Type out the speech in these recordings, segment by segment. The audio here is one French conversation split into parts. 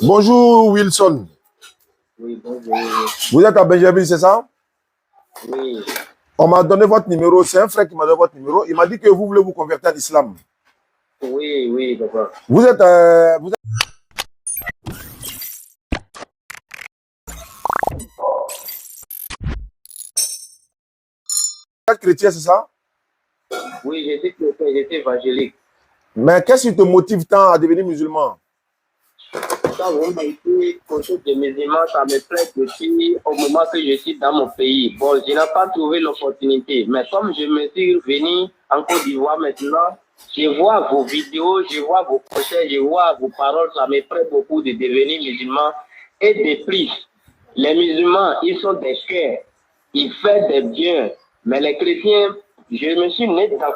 Bonjour Wilson. Oui, bonjour. Vous êtes à Benjamin, c'est ça? Oui. On m'a donné votre numéro. C'est un frère qui m'a donné votre numéro. Il m'a dit que vous voulez vous convertir à l'islam. Oui, oui, papa. Vous êtes chrétien, c'est ça? Oui, j'étais chrétien, j'étais évangélique. Mais qu'est-ce qui te motive tant à devenir musulman? Quand vous m'avez dit quelque chose de musulman, ça me plaît depuis au moment que je suis dans mon pays. Bon, je n'ai pas trouvé l'opportunité. Mais comme je me suis revenu en Côte d'Ivoire maintenant, je vois vos vidéos, je vois vos conseils, je vois vos paroles, ça me plaît beaucoup de devenir musulman. Et de plus, les musulmans, ils sont des cœurs, ils font des biens. Mais les chrétiens, je me suis né dans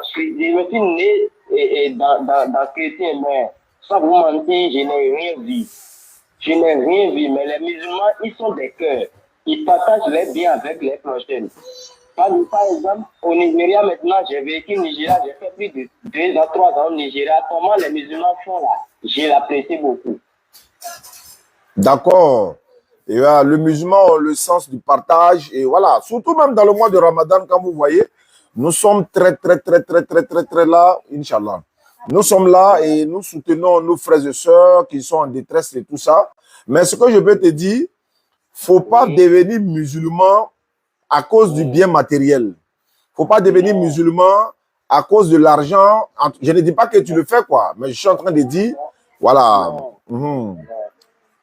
chrétien, mais sans vous mentir, je n'ai rien vu. Je n'ai rien vu, mais les musulmans, ils sont des cœurs. Ils partagent les biens avec les prochains. Par exemple, au Nigeria, maintenant, j'ai vécu au Nigeria, j'ai fait plus de 2 à 3 ans au Nigeria. Comment les musulmans font là? Je l'apprécie beaucoup. D'accord. Et voilà, le musulman a le sens du partage. Et voilà, surtout même dans le mois de Ramadan, quand vous voyez, nous sommes très là, Inch'Allah. Nous sommes là et nous soutenons nos frères et sœurs qui sont en détresse et tout ça. Mais ce que je peux te dire, faut pas devenir musulman à cause du bien matériel. Faut pas devenir musulman à cause de l'argent. Je ne dis pas que tu le fais, quoi, mais je suis en train de dire, voilà.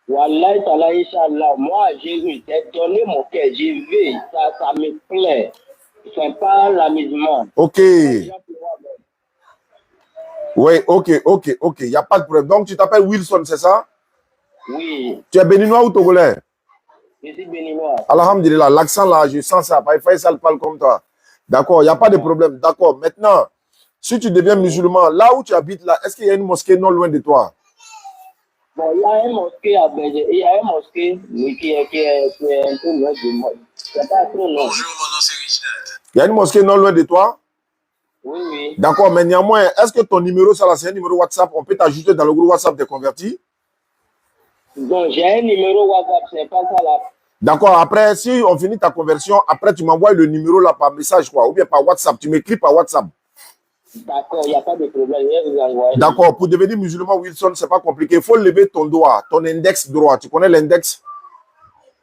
Wallah, Inch'Allah, moi, Jésus, t'ai donné mon cœur, j'y vais, ça me plaît. C'est pas l'amusement. Ok. Oui, ok. Il n'y a pas de problème. Donc, tu t'appelles Wilson, c'est ça? Oui. Tu es béninois ou togolais? Je suis béninois. Alhamdulillah, l'accent là, je sens ça. Il faut que ça parle comme toi. D'accord, il n'y a pas de problème. D'accord, maintenant, si tu deviens musulman, là où tu habites, là, est-ce qu'il y a une mosquée non loin de toi? Bon, il y a une mosquée à Béjé. Il y a une mosquée qui est un peu loin de moi. C'est pas trop loin. Bonjour, mon nom c'est Richard. Il y a une mosquée non loin de toi? Oui. D'accord, mais néanmoins, est-ce que ton numéro, ça là, c'est un numéro WhatsApp? On peut t'ajouter dans le groupe WhatsApp des convertis? Donc, j'ai un numéro WhatsApp, c'est pas ça là. D'accord, après, si on finit ta conversion, après, tu m'envoies le numéro là par message, quoi, ou bien par WhatsApp. Tu m'écris par WhatsApp. D'accord, il n'y a pas de problème. Je vais vous envoyer. D'accord, pour devenir musulman, Wilson, c'est pas compliqué. Il faut lever ton doigt, ton index droit. Tu connais l'index?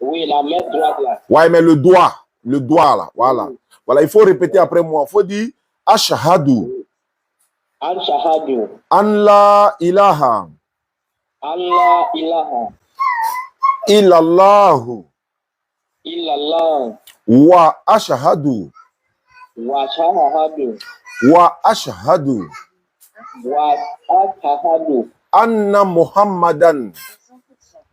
Oui, la main droite là. Ouais, mais le doigt là, voilà. Oui. Voilà, il faut répéter après moi. Il faut dire Ashhadu. Ashhadu. An la ilaha. Allah ilaha. Illallahu. Illallah. Wa ashhadu. Wa shahadu. Wa ashhadu. Wa ashhadu. Anna Muhammadan.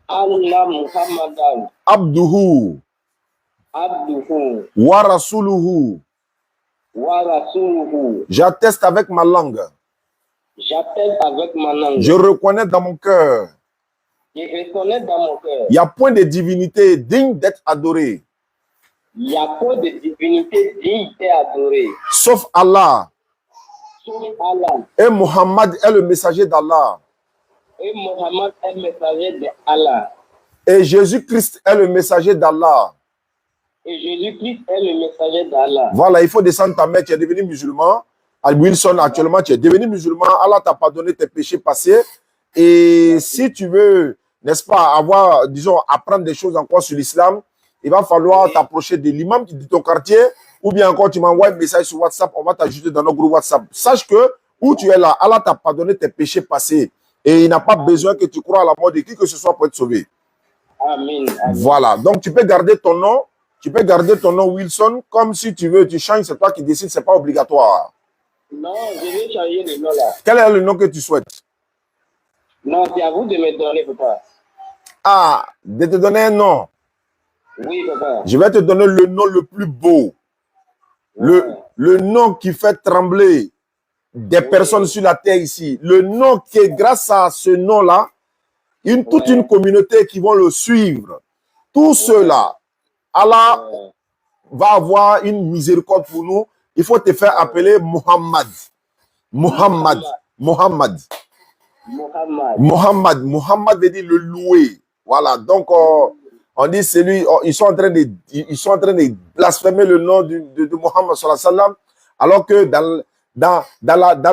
Anna Muhammadan. Abduhu. Abduhu. Wa rasuluhu. Wa rasuluhu. J'atteste avec ma langue. J'atteste avec ma langue. Je reconnais dans mon cœur. Je reconnais dans mon cœur. Il n'y a point de divinité digne d'être adorée. Il n'y a pas de divinité digne d'être adorée. Sauf Allah. Sauf Allah. Et Muhammad est le messager d'Allah. Et Muhammad est le messager d'Allah. Et Jésus-Christ est le messager d'Allah. Et Jésus-Christ est le messager d'Allah. Voilà, il faut descendre ta mère. Tu es devenu musulman. Wilson, actuellement, tu es devenu musulman. Allah t'a pardonné tes péchés passés. Et si tu veux, n'est-ce pas, avoir, disons, apprendre des choses encore sur l'islam, il va falloir t'approcher de l'imam de ton quartier, ou bien encore tu m'envoies un message sur WhatsApp, on va t'ajouter dans notre groupe WhatsApp. Sache que où tu es là, Allah t'a pardonné tes péchés passés. Et il n'a pas besoin que tu crois à la mort de qui que ce soit pour être sauvé. Amen. Voilà. Donc tu peux garder ton nom. Tu peux garder ton nom Wilson comme si tu veux. Tu changes, c'est toi qui décides, c'est pas obligatoire. Non, je vais changer le nom là. Quel est le nom que tu souhaites? Non, c'est à vous de me donner, papa. Ah, de te donner un nom. Oui, papa. Je vais te donner le nom le plus beau. Le nom qui fait trembler des personnes sur la terre ici. Le nom qui est grâce à ce nom-là, toute une communauté qui vont le suivre. Tous ceux-là, Allah va avoir une miséricorde pour nous. Il faut te faire appeler Muhammad. Muhammad. Muhammad. Mohammed. Mohammed. Mohammed veut dire le loué. Voilà. Donc, on dit c'est lui. Ils sont en train de blasphémer le nom de Mohammed sallallahu alayhi wa sallam, alors que dans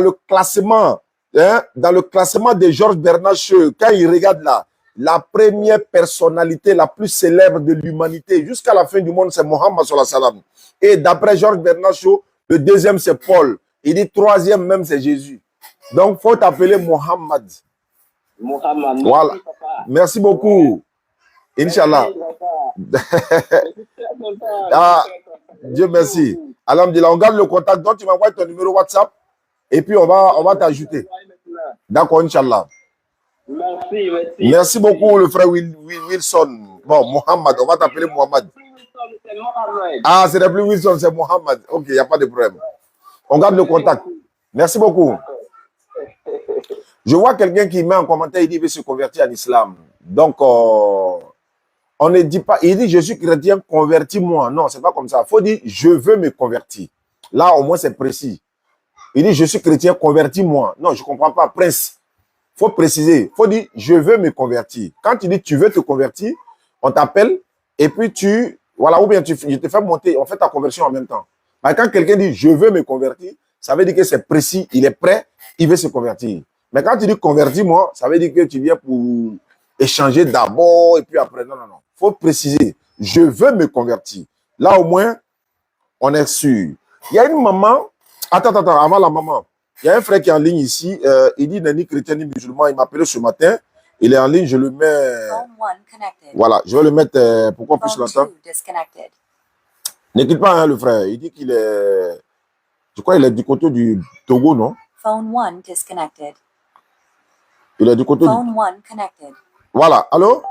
le classement, hein, dans le classement de Georges Bernard Shaw, quand il regarde là, la première personnalité la plus célèbre de l'humanité jusqu'à la fin du monde, c'est Mohammed sallallahu alayhi wa sallam. Et d'après Georges Bernard Shaw, le deuxième c'est Paul. Il dit troisième même c'est Jésus. Donc, faut t'appeler Mohammed. Mohammed. Voilà. Merci beaucoup. Inch'Allah. Ah, Dieu merci. Alhamdulillah, on garde le contact. Donc, tu m'envoies ton numéro WhatsApp et puis on va t'ajouter. D'accord, Inch'Allah. Merci, merci. Merci beaucoup, le frère Wilson. Bon, Mohammed, on va t'appeler Mohammed. Ah, ce n'est plus Wilson, c'est Mohammed. Ok, il n'y a pas de problème. On garde le contact. Merci beaucoup. Je vois quelqu'un qui met en commentaire, il dit qu'il veut se convertir en islam. Donc, on ne dit pas, il dit je suis chrétien, convertis-moi. Non, c'est pas comme ça. Il faut dire je veux me convertir. Là, au moins, c'est précis. Il dit je suis chrétien, convertis-moi. Non, je ne comprends pas. Prince, il faut préciser. Il faut dire je veux me convertir. Quand tu dis tu veux te convertir, on t'appelle et puis voilà, ou bien je te fais monter, on fait ta conversion en même temps. Mais quand quelqu'un dit je veux me convertir, ça veut dire que c'est précis, il est prêt, il veut se convertir. Mais quand tu dis convertis-moi, ça veut dire que tu viens pour échanger d'abord et puis après. Non, non, non. Il faut préciser. Je veux me convertir. Là, au moins, on est sûr. Il y a une maman. Attends, avant la maman. Il y a un frère qui est en ligne ici. Il dit n'est ni chrétien ni musulman. Il m'a appelé ce matin. Il est en ligne. Je le mets. Voilà. Je vais le mettre pour qu'on puisse l'entendre. Ne quitte pas, hein, le frère. Il dit qu'il est. Je crois qu'il est du côté du Togo, non? Phone 1 disconnected. Il est du côté Phone 1 connected. Voilà. Allô?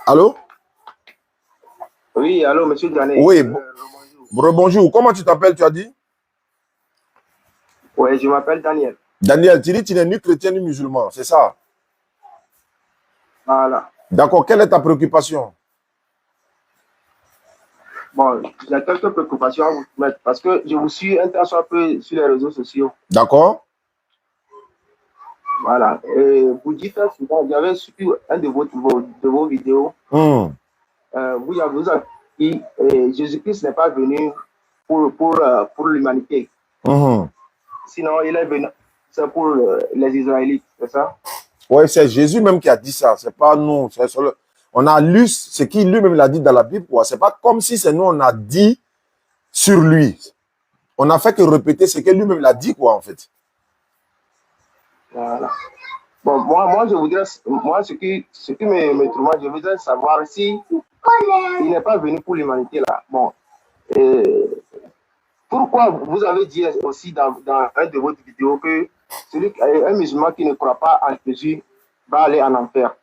Allô? Oui, allô, monsieur Daniel. Oui. Bonjour. Comment tu t'appelles, tu as dit? Oui, je m'appelle Daniel. Daniel, tu dis que tu n'es ni chrétien ni musulman, c'est ça? Voilà. D'accord. Quelle est ta préoccupation? Bon, j'ai quelques préoccupations à vous mettre parce que je vous suis un peu sur les réseaux sociaux. D'accord. Voilà. Et vous dites souvent, j'avais suivi un de vos vidéos. Mmh. Vous avez dit Jésus-Christ n'est pas venu pour l'humanité. Mmh. Sinon, il est venu, c'est pour les Israélites, c'est ça? Oui, c'est Jésus même qui a dit ça. C'est pas nous. On a lu ce qu'il lui-même l'a dit dans la Bible. C'est pas comme si c'est nous, on a dit sur lui. On n'a fait que répéter ce que lui-même l'a dit, quoi, en fait. Voilà. Bon, moi, je voudrais, ce qui me trouve, je voudrais savoir si il n'est pas venu pour l'humanité, là. Bon, pourquoi vous avez dit aussi dans un de vos vidéos que un musulman qui ne croit pas en Jésus va aller en enfer?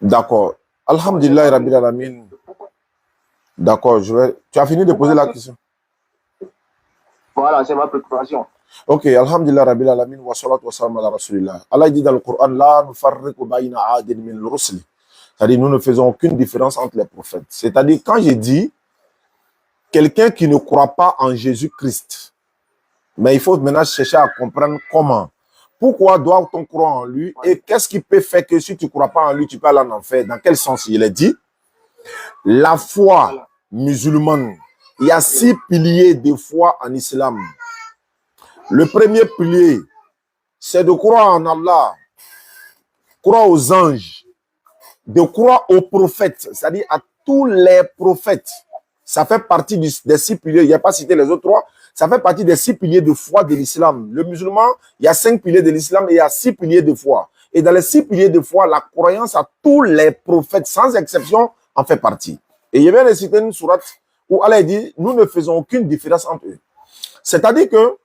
D'accord. Alhamdulillah, Rabbil Alamin. D'accord, tu as fini de poser la question? Voilà, c'est ma préoccupation. Ok, Alhamdulillah, Rabbil Alamin, wa salatu wa salam ala Rasulillah. Allah dit dans le Coran, la nufarriqu bayna adin min rusli. C'est-à-dire, nous ne faisons aucune différence entre les prophètes. C'est-à-dire, quand j'ai dit quelqu'un qui ne croit pas en Jésus-Christ, mais il faut maintenant chercher à comprendre comment. Pourquoi doit-on croire en lui et qu'est-ce qui peut faire que si tu ne crois pas en lui, tu peux aller en enfer? Dans quel sens il est dit? La foi musulmane, il y a 6 piliers de foi en islam. Le premier pilier, c'est de croire en Allah, croire aux anges, de croire aux prophètes, c'est-à-dire à tous les prophètes. Ça fait partie des 6 piliers. Il n'y a pas cité les autres 3. Ça fait partie des 6 piliers de foi de l'islam. Le musulman, il y a 5 piliers de l'islam et il y a 6 piliers de foi. Et dans les 6 piliers de foi, la croyance à tous les prophètes, sans exception, en fait partie. Et il y avait cité une sourate où Allah dit, nous ne faisons aucune différence entre eux. C'est-à-dire que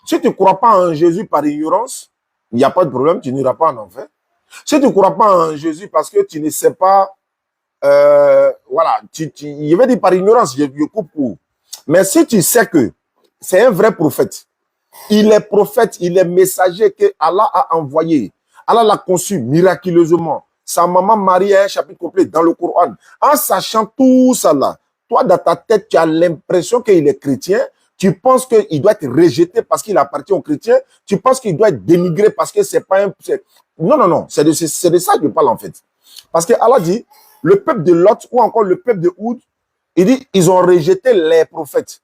si tu ne crois pas en Jésus par ignorance, il n'y a pas de problème, tu n'iras pas en enfer. Si tu ne crois pas en Jésus parce que tu ne sais pas, voilà, il veut dire par ignorance, je coupe court. Mais si tu sais que c'est un vrai prophète, il est messager que Allah a envoyé. Allah l'a conçu miraculeusement. Sa maman Marie a un chapitre complet dans le Coran. En sachant tout ça là, toi dans ta tête, tu as l'impression qu'il est chrétien, Tu penses qu'il doit être rejeté parce qu'il appartient aux chrétiens. Tu penses qu'il doit être dénigré parce que c'est pas un... Non, non, non. C'est de ça que je parle en fait. Parce que Allah dit, le peuple de Lot ou encore le peuple de Oud, il dit, ils ont rejeté les prophètes.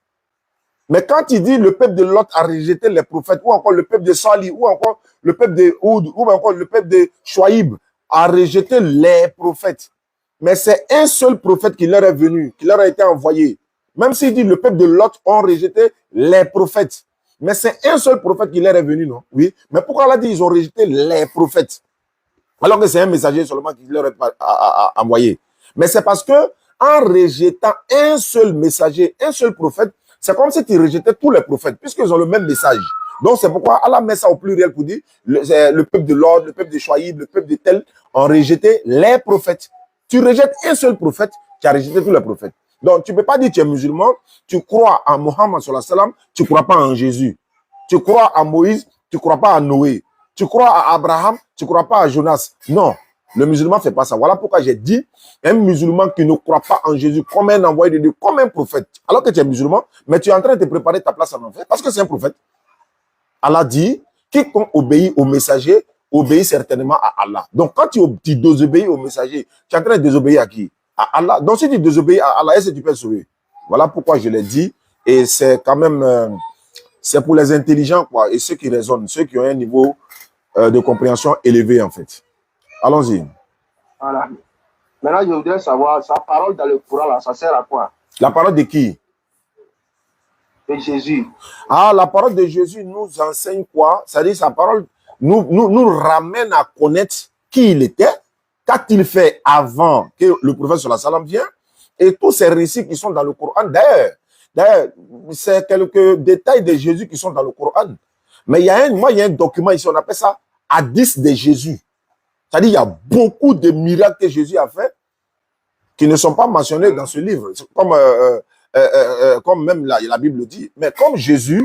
Mais quand il dit le peuple de Lot a rejeté les prophètes, ou encore le peuple de Salih, ou encore le peuple de Oud, ou encore le peuple de Chouaïb a rejeté les prophètes. Mais c'est un seul prophète qui leur est venu, qui leur a été envoyé. Même s'il dit le peuple de Lot ont rejeté les prophètes. Mais c'est un seul prophète qui leur est venu, non? Oui. Mais pourquoi Allah dit ils ont rejeté les prophètes? Alors que c'est un messager seulement qui leur est envoyé. Mais c'est parce que en rejetant un seul messager, un seul prophète, c'est comme si tu rejetais tous les prophètes, puisqu'ils ont le même message. Donc c'est pourquoi Allah met ça au pluriel pour dire le peuple de l'ordre, le peuple de Chouaïb, le peuple de tel ont rejeté les prophètes. Tu rejettes un seul prophète, tu as rejeté tous les prophètes. Donc tu ne peux pas dire que tu es musulman, tu crois en Mohammed sallallahu alayhi wa sallam, tu ne crois pas en Jésus. Tu crois en Moïse, tu ne crois pas en Noé. Tu crois à Abraham, tu ne crois pas à Jonas. Non, le musulman ne fait pas ça. Voilà pourquoi j'ai dit, un musulman qui ne croit pas en Jésus comme un envoyé de Dieu, comme un prophète, alors que tu es musulman, mais tu es en train de te préparer ta place en enfer, parce que c'est un prophète. Allah dit, quiconque obéit au messager, obéit certainement à Allah. Donc quand tu désobéis au messager, tu es en train de désobéir à qui? À Allah. Donc si tu désobéis à Allah, est-ce que tu peux le sauver? Voilà pourquoi je l'ai dit, et c'est quand même... c'est pour les intelligents, quoi, et ceux qui raisonnent, ceux qui ont un niveau de compréhension élevé, en fait. Allons-y. Voilà. Maintenant, je voudrais savoir, sa parole dans le Coran, là, ça sert à quoi? La parole de qui? De Jésus. Ah, la parole de Jésus nous enseigne quoi? C'est-à-dire, sa parole nous ramène à connaître qui il était, qu'a-t-il fait avant que le prophète sallallahu alayhi wa sallam vienne, et tous ces récits qui sont dans le Coran. D'ailleurs, c'est quelques détails de Jésus qui sont dans le Coran. Mais il y a un document ici, on appelle ça Hadith de Jésus. C'est-à-dire, il y a beaucoup de miracles que Jésus a fait qui ne sont pas mentionnés dans ce livre. Comme même la Bible dit. Mais comme Jésus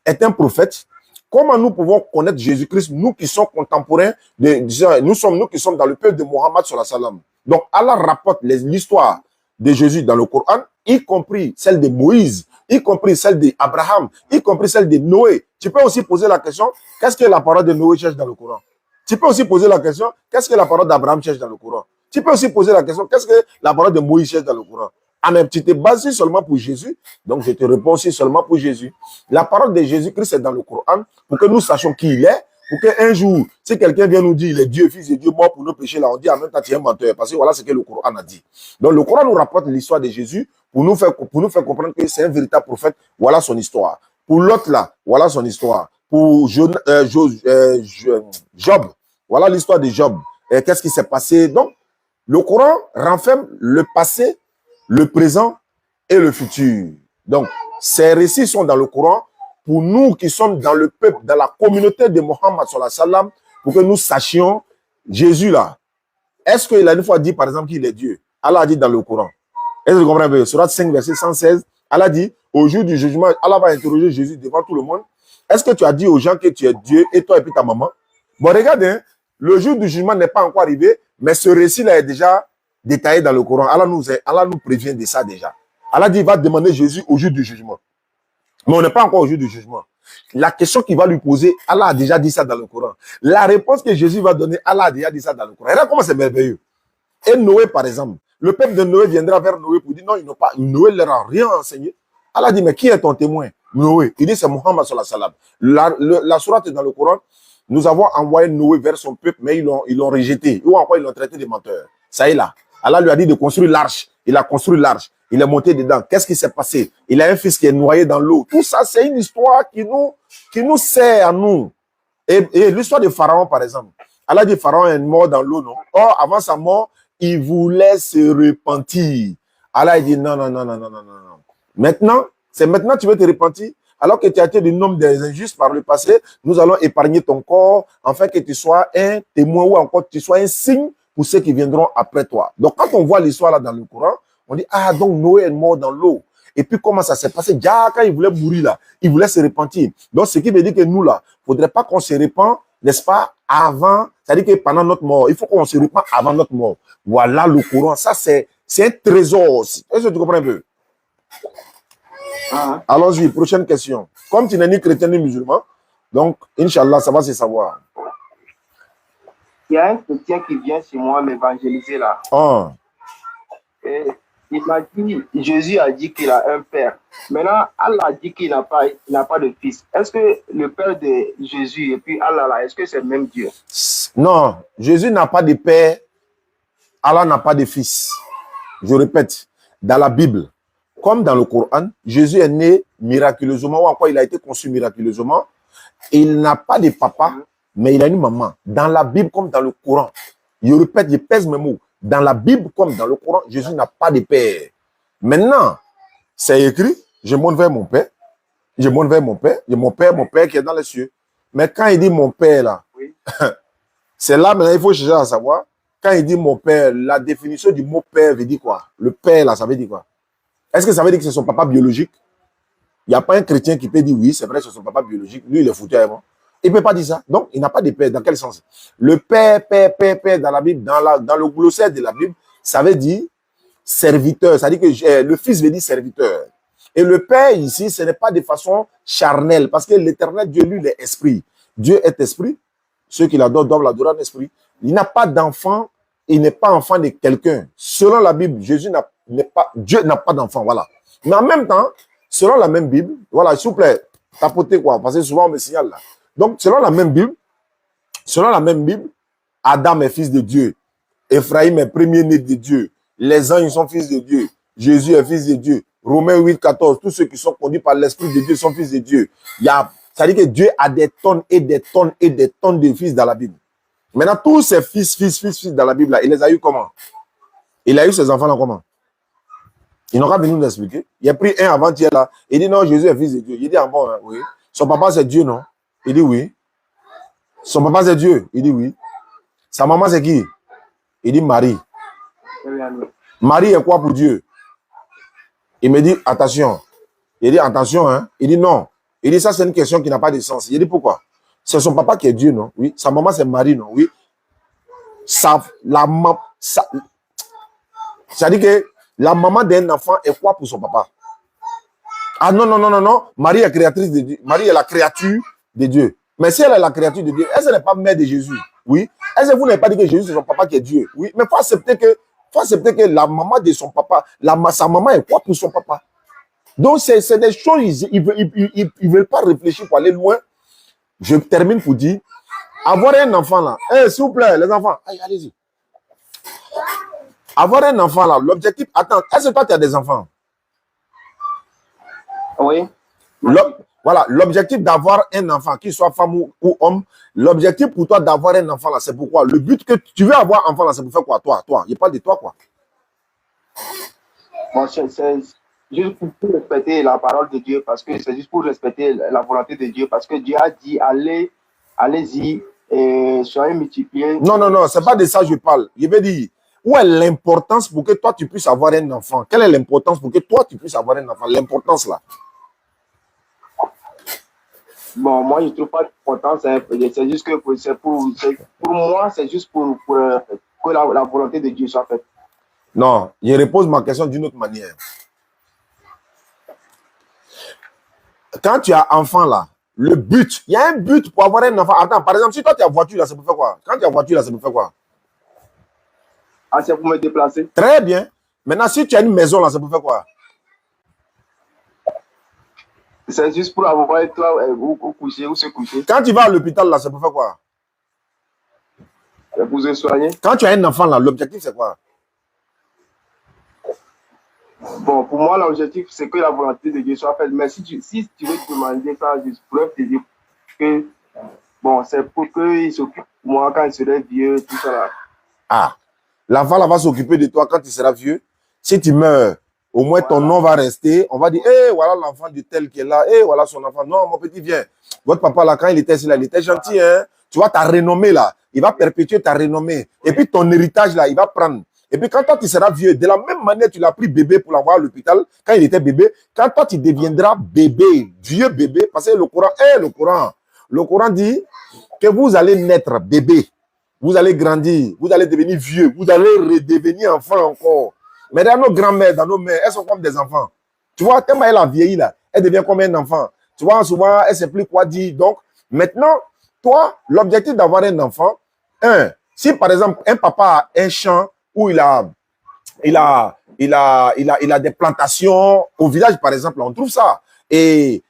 est un prophète, comment nous pouvons connaître Jésus-Christ, nous qui sommes contemporains, nous qui sommes dans le peuple de Mohammed sallallahu alayhi wa sallam. Donc, Allah rapporte l'histoire de Jésus dans le Coran, y compris celle de Moïse, y compris celle d'Abraham, y compris celle de Noé. Tu peux aussi poser la question, qu'est-ce que la parole de Noé cherche dans le Coran? Tu peux aussi poser la question, qu'est-ce que la parole d'Abraham cherche dans le Coran? Tu peux aussi poser la question, qu'est-ce que la parole de Moïse cherche dans le Coran? Ah, mais tu te bases seulement pour Jésus, donc je te réponds aussi seulement pour Jésus. La parole de Jésus-Christ est dans le Coran pour que nous sachions qui il est, pour qu'un jour, si quelqu'un vient nous dire il est Dieu, fils de Dieu, mort pour nos péchés, là, on dit en même temps tu es un menteur, parce que voilà ce que le Coran a dit. Donc le Coran nous rapporte l'histoire de Jésus pour nous faire comprendre que c'est un véritable prophète, voilà son histoire. Pour l'autre là, voilà son histoire. Pour Job, voilà l'histoire de Job. Qu'est-ce qui s'est passé? Donc, le Coran renferme le passé, le présent et le futur. Donc, ces récits sont dans le Coran pour nous qui sommes dans le peuple, dans la communauté de Mohammed sallallahu alayhi wa sallam, pour que nous sachions Jésus là. Est-ce qu'il a une fois dit, par exemple, qu'il est Dieu? Allah a dit dans le Coran. Est-ce que vous comprenez un peu? Surat 5, verset 116, Allah dit, au jour du jugement, Allah va interroger Jésus devant tout le monde. Est-ce que tu as dit aux gens que tu es Dieu et toi et puis ta maman? Bon, regardez, hein, le jour du jugement n'est pas encore arrivé, mais ce récit-là est déjà détaillé dans le Coran. Allah nous prévient de ça déjà. Allah dit, il va demander Jésus au jour du jugement. Mais on n'est pas encore au jour du jugement. La question qu'il va lui poser, Allah a déjà dit ça dans le Coran. La réponse que Jésus va donner, Allah a déjà dit ça dans le Coran. Regarde comment c'est merveilleux. Et Noé, par exemple, le peuple de Noé viendra vers Noé pour dire non, Noé ne leur a rien enseigné. Allah dit, mais qui est ton témoin? Noé. Il dit, c'est Mohammed sallallahu alayhi wa sallam. La sourate est dans le Coran. Nous avons envoyé Noé vers son peuple, mais ils l'ont rejeté. Ou encore, ils l'ont traité de menteur. Ça y est là. Allah lui a dit de construire l'arche. Il a construit l'arche. Il est monté dedans. Qu'est-ce qui s'est passé? Il a un fils qui est noyé dans l'eau. Tout ça, c'est une histoire qui nous sert à nous. Et l'histoire de Pharaon, par exemple. Allah dit Pharaon est mort dans l'eau, non? Or, avant sa mort, il voulait se repentir. Allah il dit non. Maintenant, c'est maintenant que tu veux te repentir. Alors que tu as été du nombre des injustes par le passé, nous allons épargner ton corps, afin que tu sois un témoin ou encore tu sois un signe pour ceux qui viendront après toi. Donc, quand on voit l'histoire là dans le Coran, on dit, ah, donc Noé est mort dans l'eau. Et puis, comment ça s'est passé? Déjà, quand il voulait mourir là, il voulait se repentir. Donc, ce qui veut dire que nous là, il ne faudrait pas qu'on se repent, n'est-ce pas, avant, c'est-à-dire que pendant notre mort, il faut qu'on se repent avant notre mort. Voilà le Coran. Ça, c'est un trésor. Est-ce que tu comprends un peu? Ah, Allons-y, prochaine question. Comme tu n'es ni chrétien ni musulman, donc, Inch'Allah, ça va se savoir. il y a un chrétien qui vient chez moi m'évangéliser là. Ah, Et il m'a dit, Jésus a dit qu'il a un père. Maintenant, Allah a dit qu'il n'a pas de fils. Est-ce que le père de Jésus et puis Allah là, est-ce que c'est le même Dieu? non, Jésus n'a pas de père, Allah n'a pas de fils. Je répète, dans la Bible, comme dans le Coran, Jésus est né miraculeusement, ou en quoi il a été conçu miraculeusement. Il n'a pas de papa, mais il a une maman. Dans la Bible comme dans le Coran, je répète, je pèse mes mots. Dans la Bible comme dans le Coran, Jésus n'a pas de père. Maintenant, c'est écrit, je monte vers mon père, je monte vers mon père, et mon père qui est dans les cieux. Mais quand il dit mon père là, Oui. c'est là maintenant, il faut chercher à savoir, quand il dit mon père, la définition du mot père veut dire quoi? Le père là, ça veut dire quoi? Est-ce que ça veut dire que c'est son papa biologique? Il n'y a pas un chrétien qui peut dire oui, c'est vrai, c'est son papa biologique. Lui, il est foutu avant. Il ne peut pas dire ça. Donc, il n'a pas de père. Dans quel sens? Le père dans la Bible, dans le glossaire de la Bible, ça veut dire serviteur. Ça veut dire que le fils veut dire serviteur. Et le père ici, ce n'est pas de façon charnelle, parce que l'éternel Dieu, lui, il est esprit. Dieu est esprit. Ceux qui l'adorent doivent l'adorer en esprit. Il n'a pas d'enfant. Il n'est pas enfant de quelqu'un. Selon la Bible, Dieu n'a pas d'enfant. Voilà. Mais en même temps, selon la même Bible, voilà, s'il vous plaît, tapotez quoi, parce que souvent on me signale là. Donc, selon la même Bible, Adam est fils de Dieu. Ephraïm est premier-né de Dieu. Les anges sont fils de Dieu. Jésus est fils de Dieu. Romains 8, 14, tous ceux qui sont conduits par l'Esprit de Dieu sont fils de Dieu. Ça dit que Dieu a des tonnes et des tonnes et des tonnes de fils dans la Bible. Maintenant, tous ces fils dans la Bible, là, il les a eu comment? Il a eu ses enfants là comment? Il n'aura pas venu nous expliquer. Il a pris un avant-hier là. Il dit non, Jésus est fils de Dieu. Il dit ah bon, hein, oui. Son papa c'est Dieu, non? Il dit oui. Son papa c'est Dieu. Il dit oui. Sa maman c'est qui? Il dit Marie. Marie est quoi pour Dieu? Il me dit attention. Il dit attention, hein? Il dit non. Il dit ça c'est une question qui n'a pas de sens. Il dit pourquoi? C'est son papa qui est Dieu, non? Oui. Sa maman c'est Marie, non? Oui. Ça dit que la maman d'un enfant est quoi pour son papa? Ah non, non, non, non, non. Marie est créatrice de Dieu. Marie est la créature de Dieu. Mais si elle est la créature de Dieu, est-ce qu'elle n'est pas mère de Jésus? Oui. Est-ce que vous n'avez pas dit que Jésus c'est son papa qui est Dieu? Oui. Mais il faut accepter que la maman de son papa, sa maman est quoi pour son papa? Donc c'est des choses, ils ne veulent pas réfléchir pour aller loin. Je termine pour dire, avoir un enfant là, s'il vous plaît, les enfants, allez-y. Avoir un enfant là, l'objectif, attends, est-ce que toi tu as des enfants? Oui. Voilà, l'objectif d'avoir un enfant, qu'il soit femme ou homme, l'objectif pour toi d'avoir un enfant là, c'est pourquoi? Le but que tu veux avoir un enfant là, c'est pour faire quoi? Toi, il parle de toi quoi. Bon, c'est juste pour respecter la parole de Dieu, parce que c'est juste pour respecter la volonté de Dieu, parce que Dieu a dit allez-y et soyez multipliés. Non, non, non, c'est pas de ça que je parle. Je veux dire, où est l'importance pour que toi tu puisses avoir un enfant? Quelle est l'importance pour que toi tu puisses avoir un enfant? L'importance là. Bon, moi, je ne trouve pas d'importance. C'est juste que pour moi, c'est juste pour que la volonté de Dieu soit faite. Non, je repose ma question d'une autre manière. Quand tu as enfant là, le but, il y a un but pour avoir un enfant. Attends, par exemple, si toi tu as voiture là, c'est pour faire quoi? Quand tu as voiture là, c'est pour faire quoi? Ah, c'est pour me déplacer. Très bien. Maintenant, si tu as une maison là, c'est pour faire quoi? C'est juste pour avoir un toit où coucher, où se coucher. Quand tu vas à l'hôpital là, c'est pour faire quoi? C'est pour se soigner. Quand tu as un enfant là, l'objectif c'est quoi? Bon, pour moi, l'objectif, c'est que la volonté de Dieu soit faite. Mais si tu veux demander ça, je pourrais te dire que, bon, c'est pour qu'il s'occupe de moi quand il serait vieux, tout ça là. Ah, l'enfant là va s'occuper de toi quand tu seras vieux. Si tu meurs, au moins ton nom va rester. On va dire, voilà l'enfant du tel qui est là. Voilà son enfant. Non, mon petit, viens. Votre papa là, quand il était là, il était gentil, hein. Tu vois, ta renommée là, il va perpétuer ta renommée. Et puis ton héritage là, il va prendre. Et puis quand toi tu seras vieux, de la même manière tu l'as pris bébé pour l'avoir à l'hôpital, quand il était bébé, quand toi tu deviendras bébé, vieux bébé, parce que le Coran dit que vous allez naître bébé, vous allez grandir, vous allez devenir vieux, vous allez redevenir enfant encore. Mais dans nos grands-mères, dans nos mères, elles sont comme des enfants. Tu vois, tellement elle a vieilli là, elle devient comme un enfant. Tu vois, souvent, elle ne sait plus quoi dire. Donc, maintenant, toi, l'objectif d'avoir un enfant, si par exemple, un papa a un champ où il a des plantations au village, par exemple, on trouve ça. Et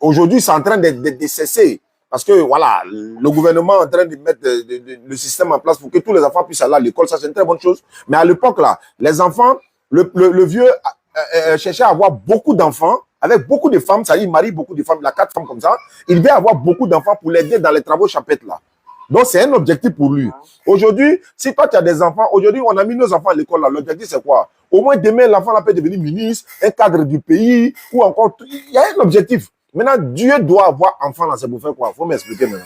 aujourd'hui, c'est en train de cesser. Parce que, voilà, le gouvernement est en train de mettre le système en place pour que tous les enfants puissent aller à l'école. Ça, c'est une très bonne chose. Mais à l'époque, là, les enfants, le vieux cherchait à avoir beaucoup d'enfants avec beaucoup de femmes. Ça dit, il marie beaucoup de femmes. Il a 4 femmes comme ça. Il veut avoir beaucoup d'enfants pour l'aider dans les travaux champêtres, là. Donc, c'est un objectif pour lui. Aujourd'hui, si toi, tu as des enfants, aujourd'hui, on a mis nos enfants à l'école, là. L'objectif, c'est quoi? Au moins, demain, l'enfant là, peut devenir ministre, un cadre du pays, ou encore, il y a un objectif. Maintenant, Dieu doit avoir enfant là, c'est pour faire quoi? Il faut m'expliquer maintenant.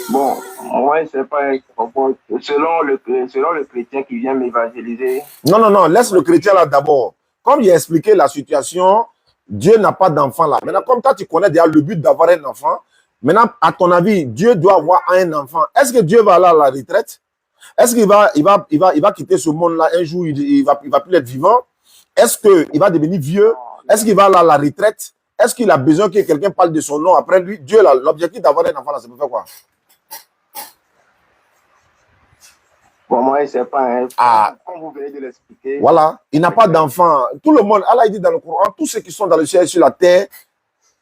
Bon, moi, c'est pas selon le chrétien qui vient m'évangéliser. Non, non, non, laisse le chrétien là d'abord. Comme il a expliqué la situation, Dieu n'a pas d'enfant là. Maintenant, comme toi, tu connais déjà le but d'avoir un enfant, maintenant, à ton avis, Dieu doit avoir un enfant. Est-ce que Dieu va aller à la retraite? Est-ce qu'il va quitter ce monde-là un jour, il va plus être vivant? Est-ce qu'il va devenir vieux? Est-ce qu'il va aller à la retraite? Est-ce qu'il a besoin que quelqu'un parle de son nom après lui? Dieu, l'objectif d'avoir un enfant, là, c'est pour faire quoi? Pour moi, c'est pas un... Comme vous venez de l'expliquer. Voilà, il n'a pas d'enfant. Tout le monde, Allah dit dans le Coran, tous ceux qui sont dans le ciel et sur la terre,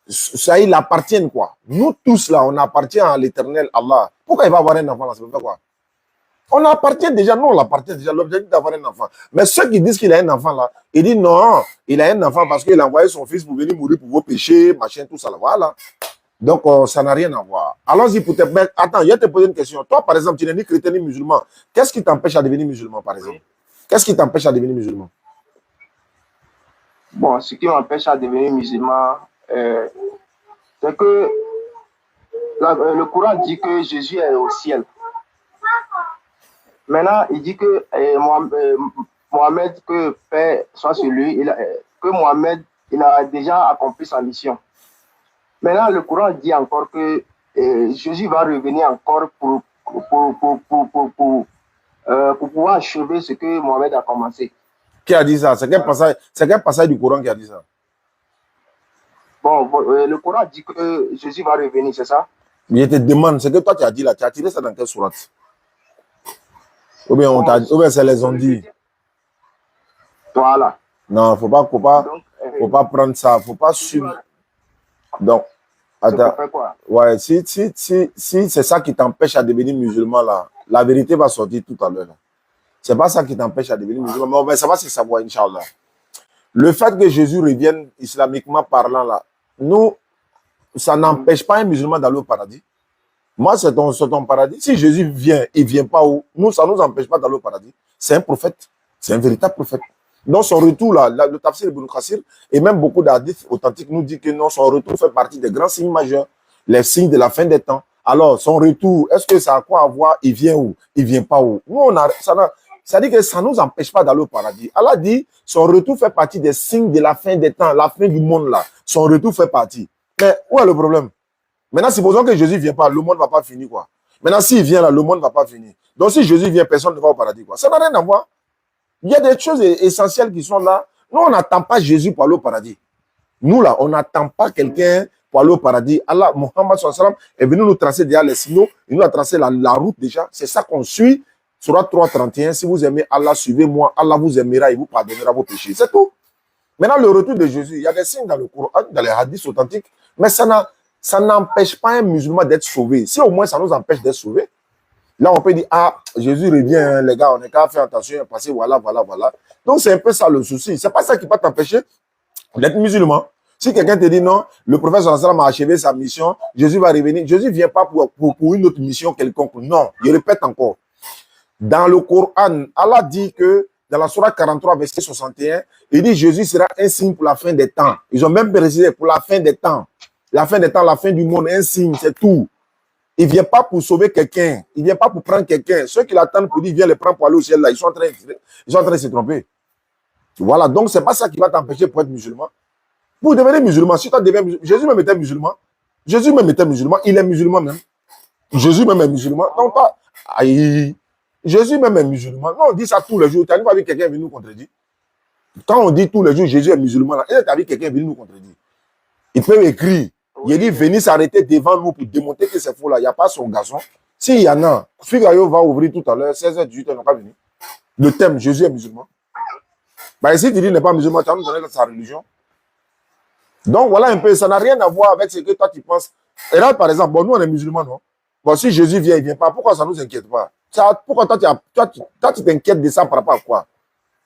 ça, ils appartiennent quoi? Nous tous là, on appartient à l'éternel Allah. Pourquoi il va avoir un enfant là? C'est pour faire quoi? On appartient déjà, nous on appartient déjà, l'objectif d'avoir un enfant. Mais ceux qui disent qu'il a un enfant là, ils disent non, il a un enfant parce qu'il a envoyé son fils pour venir mourir pour vos péchés, machin, tout ça là, voilà. Donc ça n'a rien à voir. Allons-y pour te... Mais attends, je vais te poser une question. Toi par exemple, tu n'es ni chrétien ni musulman. Qu'est-ce qui t'empêche à devenir musulman par exemple? Qu'est-ce qui t'empêche à devenir musulman? Bon, ce qui m'empêche à devenir musulman, c'est que le Coran dit que Jésus est au ciel. Maintenant, il dit que Mohamed, que paix soit sur lui, que Mohamed, il a déjà accompli sa mission. Maintenant, le Coran dit encore que Jésus va revenir encore pour pouvoir achever ce que Mohamed a commencé. Qui a dit ça? C'est quel passage du Coran qui a dit ça? Bon, le Coran dit que Jésus va revenir, c'est ça? Mais je te demande, ce que toi tu as dit là, tu as tiré ça dans quelle sourate? Ou bien, ça les ont dit. Voilà. Non, faut pas prendre ça, faut pas suivre. Donc, attends. Ouais, si c'est ça qui t'empêche à devenir musulman là, la vérité va sortir tout à l'heure. C'est pas ça qui t'empêche à devenir musulman, mais ça va se savoir, Inch'Allah. Le fait que Jésus revienne islamiquement parlant là, nous, ça n'empêche pas un musulman d'aller au paradis. Moi, c'est ton paradis. Si Jésus vient, il ne vient pas où? Nous, ça ne nous empêche pas d'aller au paradis. C'est un prophète. C'est un véritable prophète. Dans son retour, là, le tafsir Ibn Kathir et même beaucoup d'hadiths authentiques nous disent que non, son retour fait partie des grands signes majeurs, les signes de la fin des temps. Alors, son retour, est-ce que ça a quoi à voir? Il vient où? Il ne vient pas où? Nous, ça dit que ça ne nous empêche pas d'aller au paradis. Allah dit, son retour fait partie des signes de la fin des temps, la fin du monde, là. Son retour fait partie. Mais où est le problème? Maintenant, supposons que Jésus ne vient pas, le monde ne va pas finir, quoi. Maintenant, s'il vient là, le monde ne va pas finir. Donc, si Jésus vient, personne ne va au paradis, quoi. Ça n'a rien à voir. Il y a des choses essentielles qui sont là. Nous, on n'attend pas Jésus pour aller au paradis. Nous, là, on n'attend pas quelqu'un pour aller au paradis. Allah, Muhammad sallallahu alayhi wa sallam, est venu nous tracer déjà les signaux. Il nous a tracé la route déjà. C'est ça qu'on suit. Surah 3:31, si vous aimez Allah, suivez-moi. Allah vous aimera et vous pardonnera vos péchés. C'est tout. Maintenant, le retour de Jésus, il y a des signes dans le Coran, dans les hadiths authentiques, mais ça n'empêche pas un musulman d'être sauvé. Si au moins ça nous empêche d'être sauvés, là on peut dire, ah, Jésus revient, hein, les gars, on n'est qu'à faire attention, passer, voilà. Donc c'est un peu ça le souci. C'est pas ça qui va t'empêcher d'être musulman. Si quelqu'un te dit non, le prophète sallallahu alayhi wa sallam a achevé sa mission, Jésus va revenir. Jésus ne vient pas pour une autre mission quelconque. Non, je répète encore. Dans le Coran, Allah dit que dans la Sourate 43, verset 61, il dit Jésus sera un signe pour la fin des temps. Ils ont même précisé pour la fin des temps. La fin des temps, la fin du monde, un signe, c'est tout. Il ne vient pas pour sauver quelqu'un. Il ne vient pas pour prendre quelqu'un. Ceux qui l'attendent pour dire viens le prendre pour aller au ciel, là, ils sont en train de se tromper. Voilà, donc ce n'est pas ça qui va t'empêcher pour être musulman. Pour devenir musulman, si tu deviens musulman, Jésus même était musulman. Jésus même était musulman. Il est musulman même. Jésus même est musulman. Donc, Jésus même est musulman. Non, on dit ça tous les jours. Tu n'as pas vu quelqu'un venir nous contredire. Quand on dit tous les jours Jésus est musulman, là, est-ce que quelqu'un est venu nous contredire? Il peut écrire. Il dit venir s'arrêter devant nous pour démontrer que c'est faux là. Il n'y a pas son garçon. S'il y en a, Figaro va ouvrir tout à l'heure, 16h, 18h, on n'a pas venu. Le thème, Jésus est musulman. Bah, si tu dis qu'il n'est pas musulman, tu vas nous donner sa religion. Donc voilà un peu, ça n'a rien à voir avec ce que toi tu penses. Et là, par exemple, bon, nous on est musulmans, non? Bon, si Jésus vient, il ne vient pas, pourquoi ça ne nous inquiète pas? Pourquoi toi tu t'inquiètes de ça par rapport à quoi?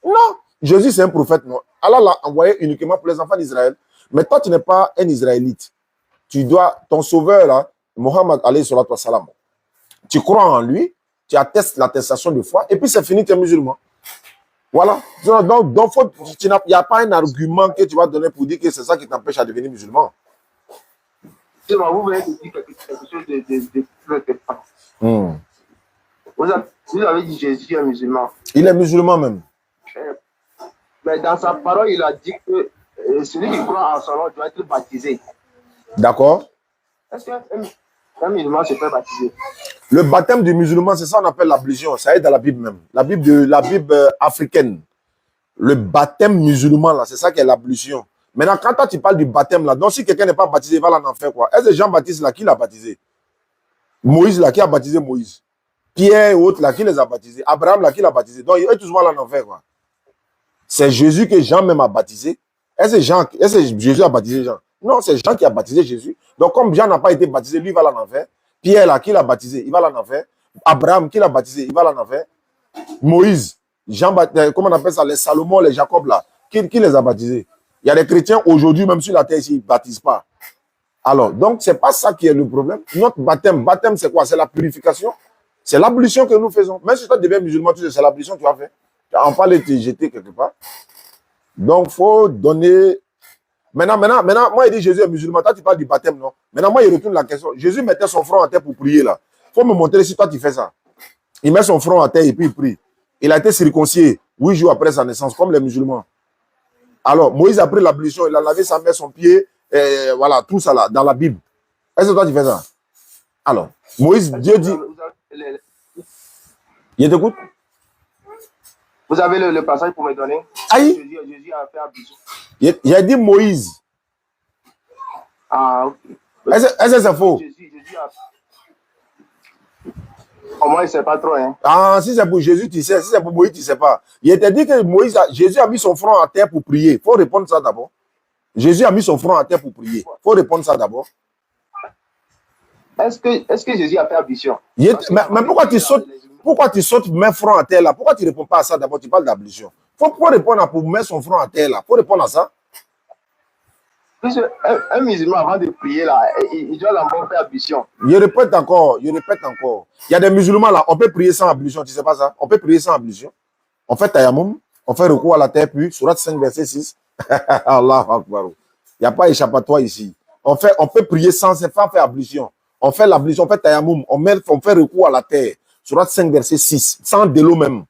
Non, Jésus c'est un prophète, non? Allah l'a envoyé uniquement pour les enfants d'Israël. Mais toi tu n'es pas un Israélite. Tu dois, ton sauveur là, Mohammed alayhi salatu wa salam, tu crois en lui, tu attestes l'attestation de foi, et puis c'est fini, tu es musulman. Voilà. Donc il n'y a pas un argument que tu vas donner pour dire que c'est ça qui t'empêche à devenir musulman. Vous venez de dire quelque chose de vous avez dit Jésus est musulman. Il est musulman même. Mais dans sa parole, il a dit que celui qui croit en son nom doit être baptisé. D'accord. Est-ce qu'un musulman se fait baptiser? Le baptême du musulman, c'est ça qu'on appelle l'ablution. Ça est dans la Bible même. La Bible africaine. Le baptême musulman, là, c'est ça qui est l'ablution. Maintenant, quand toi, tu parles du baptême, là, donc si quelqu'un n'est pas baptisé, il va en enfer, quoi. Est-ce que Jean-Baptiste, là, qui l'a baptisé? Moïse, là, qui a baptisé Moïse? Pierre et autres, là, qui les a baptisés? Abraham, là, qui l'a baptisé? Donc, eux, tous vont en enfer, quoi. C'est Jésus que Jean même a baptisé. Est-ce que Jésus a baptisé Jean? Non, c'est Jean qui a baptisé Jésus. Donc, comme Jean n'a pas été baptisé, lui, il va en enfer. Pierre, là, qui l'a baptisé? Il va en enfer. Abraham, qui l'a baptisé? Il va en enfer. Moïse, comment on appelle ça? Les Salomon, les Jacob, là. Qui les a baptisés? Il y a des chrétiens aujourd'hui, même sur la terre ici, ils ne baptisent pas. Alors, donc, ce n'est pas ça qui est le problème. Notre baptême, c'est quoi? C'est la purification. C'est l'ablution que nous faisons. Même si toi deviens musulman, tu sais, c'est l'ablution que tu as fait. On parle de te jeter quelque part. Donc, il faut donner. Maintenant, moi, il dit Jésus est musulman. Toi, tu parles du baptême, non? Maintenant, moi, il retourne la question. Jésus mettait son front en terre pour prier, là. Il faut me montrer si toi, tu fais ça. Il met son front en terre et puis il prie. Il a été circoncis 8 jours après sa naissance, comme les musulmans. Alors, Moïse a pris l'ablution, il a lavé sa main, son pied, et voilà, tout ça là, dans la Bible. Est-ce que toi, tu fais ça? Alors, Moïse, Dieu dit. Il t'écoute? Vous avez le passage pour me donner? Aïe! Jésus a fait ablution. Il a dit Moïse. Ah, ok. Est-ce que c'est faux? Jésus a... Au moins, il ne sait pas trop. Hein. Ah, si c'est pour Jésus, tu sais. Si c'est pour Moïse, tu ne sais pas. Il t'a dit que Jésus a mis son front à terre pour prier. Il faut répondre ça d'abord. Jésus a mis son front à terre pour prier. Il faut répondre ça d'abord. Est-ce que Jésus a fait ablution? Mais pourquoi tu sautes mettre front à terre là? Pourquoi tu ne réponds pas à ça d'abord? Tu parles d'ablution. Il faut répondre pour mettre son front à terre là. Il faut répondre à ça. Un musulman, avant de prier, là, il doit d'abord faire ablution. Je répète encore. Il y a des musulmans là, on peut prier sans ablution, tu ne sais pas ça? On peut prier sans ablution. On fait tayammum, on fait recours à la terre, puis Sourate 5, verset 6. Allah Akbar. Il n'y a pas échappatoire ici. On peut prier sans faire ablution. On fait l'ablution, on fait tayammum, on fait recours à la terre. Sourate 5, verset 6. Sans de l'eau même.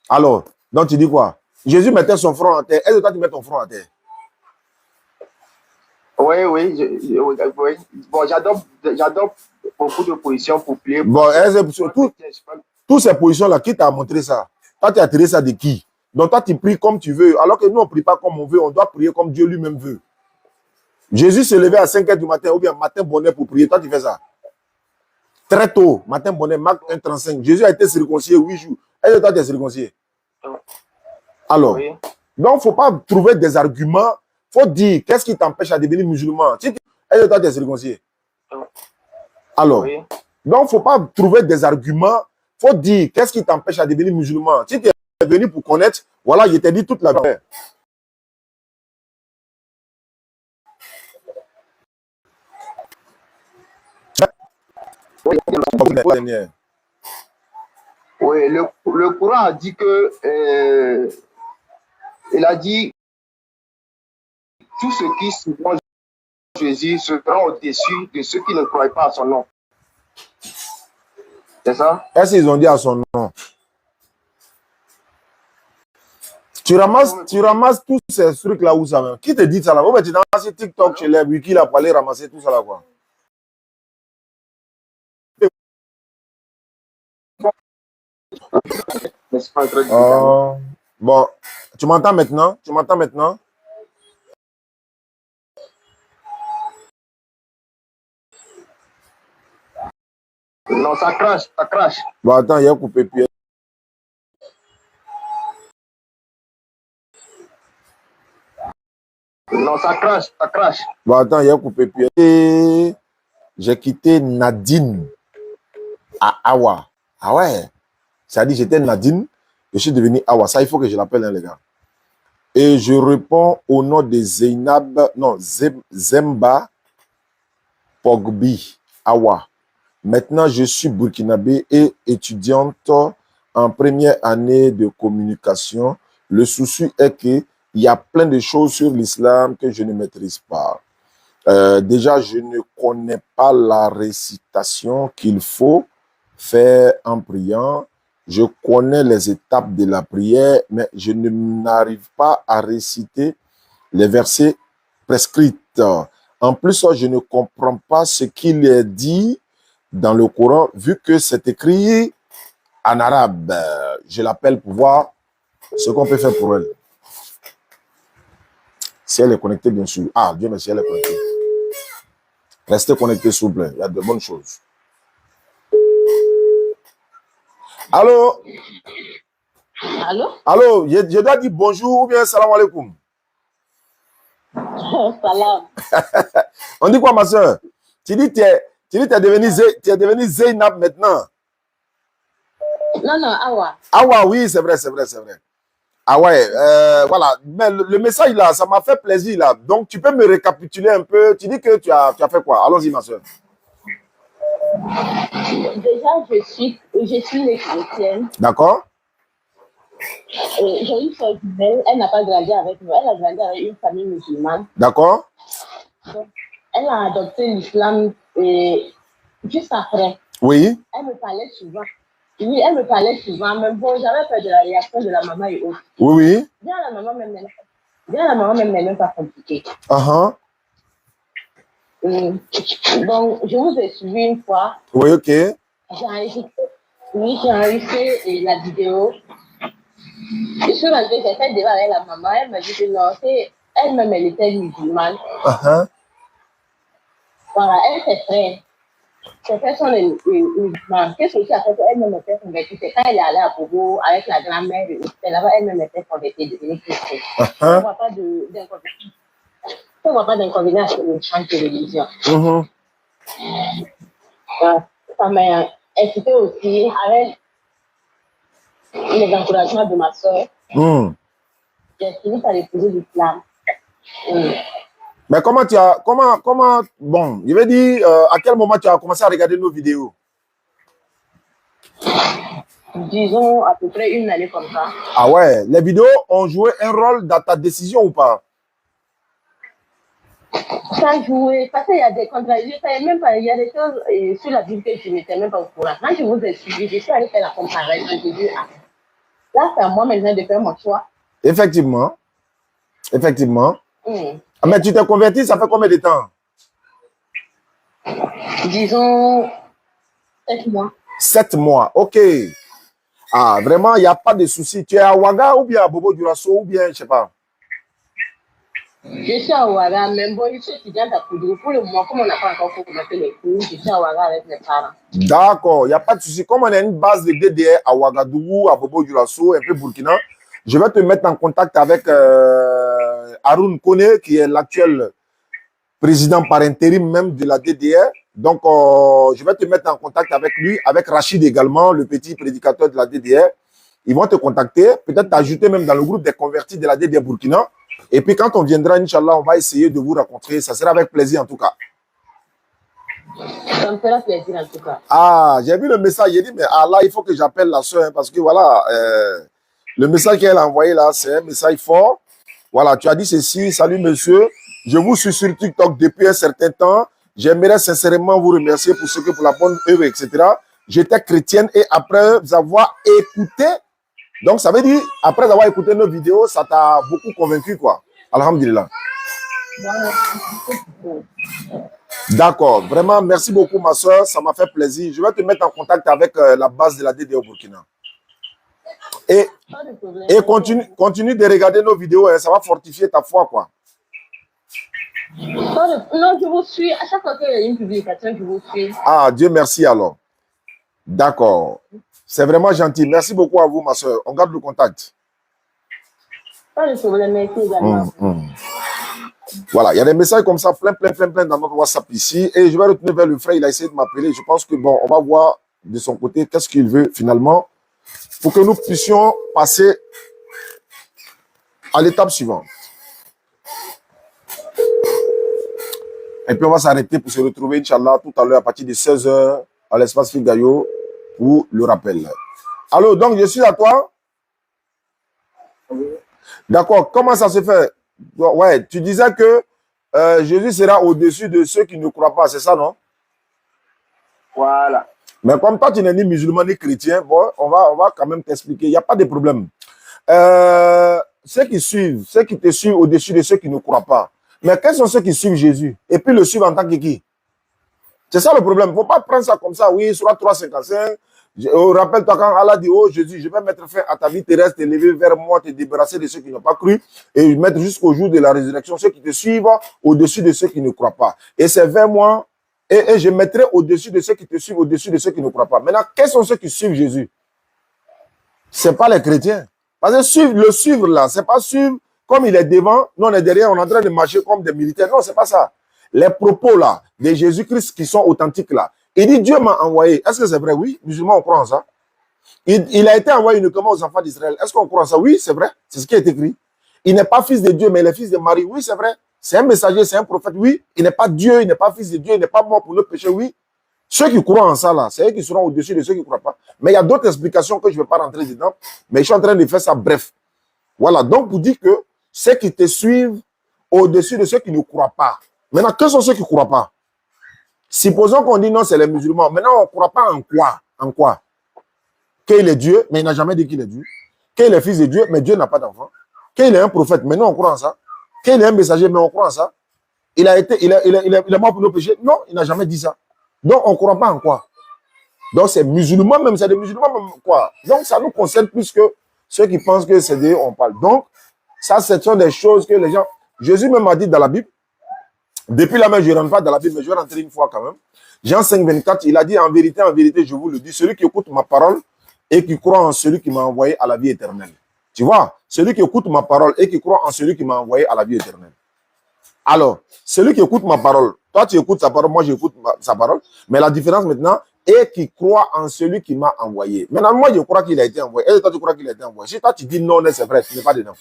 Alors, donc tu dis quoi? Jésus mettait son front à terre. Est-ce que toi tu mets ton front à terre? Oui. Bon, j'adopte beaucoup de positions pour prier. Bon, toutes ces positions-là, qui t'a montré ça? Toi, tu as tiré ça de qui? Donc, toi, tu pries comme tu veux. Alors que nous, on ne prie pas comme on veut. On doit prier comme Dieu lui-même veut. Jésus se levait à 5h du matin ou bien matin bonnet pour prier. Toi, tu fais ça. Très tôt, matin bonnet, Marc 1,35. Jésus a été circoncis 8 jours. Est-ce que toi, tu es circoncis? Alors, oui. Donc, il ne faut pas trouver des arguments. Il faut dire, qu'est-ce qui t'empêche à devenir musulman? Est-ce que toi, tu es circoncis? Alors, oui. Donc, il ne faut pas trouver des arguments. Il faut dire, qu'est-ce qui t'empêche à devenir musulman? Si tu es venu pour connaître, voilà, je t'ai dit toute la vie. Oui, le Coran a dit que il a dit tous ceux qui suivront Jésus seront au-dessus de ceux qui ne croient pas à son nom. C'est ça? Est-ce qu'ils ont dit à son nom? Tu ramasses tous ces trucs là où ça va. Qui te dit ça là? Oh, ben, tu dans ce TikTok chez les wiki là pour aller ramasser tout ça là quoi. Bon, tu m'entends maintenant? Tu m'entends maintenant? Non, ça crache, ça crache. Bon, attends, il a coupé puis. Non, ça crache, ça crache. Bon, attends, il a coupé puis. Et j'ai quitté Nadine à Awa. Ah ouais. Ça dit, j'étais Nadine, je suis devenu Awa. Ça, il faut que je l'appelle, hein, les gars. Et je réponds au nom de Zeynab, non, Zemba Pogbi Awa. Maintenant, je suis burkinabé et étudiante en première année de communication. Le souci est qu'il y a plein de choses sur l'islam que je ne maîtrise pas. Déjà, je ne connais pas la récitation qu'il faut faire en priant. Je connais les étapes de la prière, mais je n'arrive pas à réciter les versets prescrits. En plus, je ne comprends pas ce qu'il est dit dans le Coran, vu que c'est écrit en arabe. Je l'appelle pour voir ce qu'on peut faire pour elle. Si elle est connectée, bien sûr. Ah, Dieu merci, elle est connectée. Restez connectés, s'il vous plaît. Il y a de bonnes choses. Allô? Allô? Allô? Je dois dire bonjour ou bien salam alaikum. Salam. On dit quoi, ma soeur? Tu dis que tu es devenu Zeynab maintenant. Non, non, Awa. Ah ouais, oui, c'est vrai, c'est vrai, c'est vrai. Ah ouais, voilà. Mais le message là, ça m'a fait plaisir là. Donc, tu peux me récapituler un peu. Tu dis que tu as fait quoi? Allons-y, ma soeur. Déjà, je suis née chrétienne. D'accord? J'ai une soeur jumelle. Elle n'a pas grandi avec nous. Elle a grandi avec une famille musulmane. D'accord? Donc, elle a adopté l'islam juste après. Oui. Elle me parlait souvent. Oui, elle me parlait souvent. Mais bon, j'avais peur de la réaction de la maman et autres. Oui, oui. Bien, la maman même n'est même pas compliquée. Uh-huh. Donc, je vous ai suivi une fois. Oui, ok. J'ai enregistré la vidéo. Je suis rentrée, j'ai fait débat avec la maman. Elle m'a dit que non, elle-même, elle était musulmane. Uh-huh. Voilà, elle, c'est frère. Ses frères sont les musulmans. Qu'est-ce que tu as fait? Elle-même était convertie. C'est quand elle est allée à Bobo avec la grand-mère. C'est là-bas, elle-même était convertie, devenue chrétienne. Je ne vois pas d'inconvénient. Je ne vois pas d'inconvénient à ce que chante de religion. Ça m'a incité aussi avec les encouragements de ma soeur. J'ai fini par épouser l'islam. Mais comment bon, je vais dire, à quel moment tu as commencé à regarder nos vidéos? Disons à peu près une année comme ça. Ah ouais, les vidéos ont joué un rôle dans ta décision ou pas? Ça a joué, parce qu'il y a des contradictions, il y a des choses sur la Bible que je n'étais même pas au courant. Quand je vous ai suivi, je suis allée faire la comparaison. J'ai dit, là, c'est à moi maintenant de faire mon choix. Effectivement. Effectivement. Ah, mais tu t'es converti, ça fait combien de temps? Disons 7 mois. 7 mois, ok. Ah, vraiment, il n'y a pas de souci. Tu es à Ouaga ou bien à Bobo Dioulasso ou bien, je ne sais pas. Je suis à Ouaga, mais bon, je suis étudiante à Koudou. Pour le moment, comme on n'a pas encore commencé les cours, je suis à Ouaga avec mes parents. D'accord, il n'y a pas de souci. Comme on a une base de DDR à Ouagadougou, à Bobo Dioulasso, un peu Burkina, je vais te mettre en contact avec Haroun Kone, qui est l'actuel président par intérim même de la DDR. Donc, je vais te mettre en contact avec lui, avec Rachid également, le petit prédicateur de la DDR. Ils vont te contacter, peut-être t'ajouter même dans le groupe des convertis de la DDR Burkina. Et puis, quand on viendra, Inch'Allah, on va essayer de vous rencontrer. Ça sera avec plaisir, en tout cas. Ça me fera plaisir, en tout cas. Ah, j'ai vu le message. J'ai dit, mais Allah, il faut que j'appelle la soeur, hein, parce que voilà, le message qu'elle a envoyé là, c'est un message fort. Voilà, tu as dit ceci, salut monsieur, je vous suis sur TikTok depuis un certain temps. J'aimerais sincèrement vous remercier pour ce que pour la bonne œuvre, etc. J'étais chrétienne et après avoir écouté, donc ça veut dire, après avoir écouté nos vidéos, ça t'a beaucoup convaincu, quoi. Alhamdulillah. D'accord, vraiment, merci beaucoup, ma soeur, ça m'a fait plaisir. Je vais te mettre en contact avec la base de la DDR au Burkina. Et, Pas de problème. et continue de regarder nos vidéos, hein, ça va fortifier ta foi, quoi. Non, je vous suis. À chaque fois qu'il y a une publication, je vous suis. Ah, Dieu merci alors. D'accord. C'est vraiment gentil. Merci beaucoup à vous, ma soeur. On garde le contact. Pas de problème, merci également. Voilà, il y a des messages comme ça, plein dans notre WhatsApp ici. Et je vais retourner vers le frère, il a essayé de m'appeler. Je pense que, bon, on va voir de son côté qu'est-ce qu'il veut finalement pour que nous puissions passer à l'étape suivante. Et puis, on va s'arrêter pour se retrouver, Inch'Allah, tout à l'heure à partir de 16h à l'espace Figayo pour le rappel. Allô, donc je suis à toi. D'accord, comment ça se fait? Ouais, tu disais que Jésus sera au-dessus de ceux qui ne croient pas, c'est ça, non? Voilà. Mais comme toi, tu n'es ni musulman ni chrétien, bon, on va quand même t'expliquer, il n'y a pas de problème. Ceux qui te suivent au-dessus de ceux qui ne croient pas. Mais quels sont ceux qui suivent Jésus? Et puis le suivent en tant que qui? C'est ça le problème. Il ne faut pas prendre ça comme ça. Oui, sur la 355. Rappelle-toi quand Allah dit, oh Jésus, je vais mettre fin à ta vie terrestre, te lever vers moi, te débarrasser de ceux qui n'ont pas cru et mettre jusqu'au jour de la résurrection ceux qui te suivent au-dessus de ceux qui ne croient pas. Et c'est vers moi et je mettrai au-dessus de ceux qui te suivent, au-dessus de ceux qui ne croient pas. Maintenant, quels sont ceux qui suivent Jésus? Ce n'est pas les chrétiens. Parce que le suivre là, ce n'est pas suivre comme il est devant, nous on est derrière, on est en train de marcher comme des militaires. Non, ce n'est pas ça. Les propos là, de Jésus-Christ qui sont authentiques là. Il dit, Dieu m'a envoyé. Est-ce que c'est vrai? Oui, musulmans, on croit en ça. Il a été envoyé uniquement aux enfants d'Israël. Est-ce qu'on croit en ça? Oui, c'est vrai. C'est ce qui est écrit. Il n'est pas fils de Dieu, mais il est fils de Marie. Oui, c'est vrai. C'est un messager, c'est un prophète. Oui, il n'est pas Dieu, il n'est pas fils de Dieu, il n'est pas mort pour le péché. Oui. Ceux qui croient en ça, là, c'est eux qui seront au-dessus de ceux qui ne croient pas. Mais il y a d'autres explications que je ne vais pas rentrer dedans. Mais je suis en train de faire ça bref. Voilà. Donc, pour dire que ceux qui te suivent au-dessus de ceux qui ne croient pas. Maintenant, quels sont ceux qui ne croient pas? Supposons qu'on dit non, c'est les musulmans. Maintenant, on ne croit pas en quoi? En quoi? Qu'il est Dieu, mais il n'a jamais dit qu'il est Dieu. Qu'il est fils de Dieu, mais Dieu n'a pas d'enfant. Qu'il est un prophète, mais nous, on croit en ça. Qu'il est un messager, mais on croit en ça. Il est mort pour nos péchés. Non, il n'a jamais dit ça. Donc, on ne croit pas en quoi? Donc, c'est musulmans même, c'est des musulmans même quoi? Donc, ça nous concerne plus que ceux qui pensent que c'est d'eux on parle. Donc, ça, ce sont des choses que les gens... Jésus même a dit dans la Bible. Depuis la main, je ne rentre pas dans la Bible, mais je vais rentrer une fois quand même. Jean 5, 24, il a dit en vérité, je vous le dis, celui qui écoute ma parole et qui croit en celui qui m'a envoyé à la vie éternelle. Tu vois, celui qui écoute ma parole et qui croit en celui qui m'a envoyé à la vie éternelle. Alors, celui qui écoute ma parole, toi tu écoutes sa parole, moi j'écoute sa parole, mais la différence maintenant est qui croit en celui qui m'a envoyé. Maintenant, moi je crois qu'il a été envoyé, et toi tu crois qu'il a été envoyé. Si toi tu dis non, c'est vrai, tu n'es pas dedans.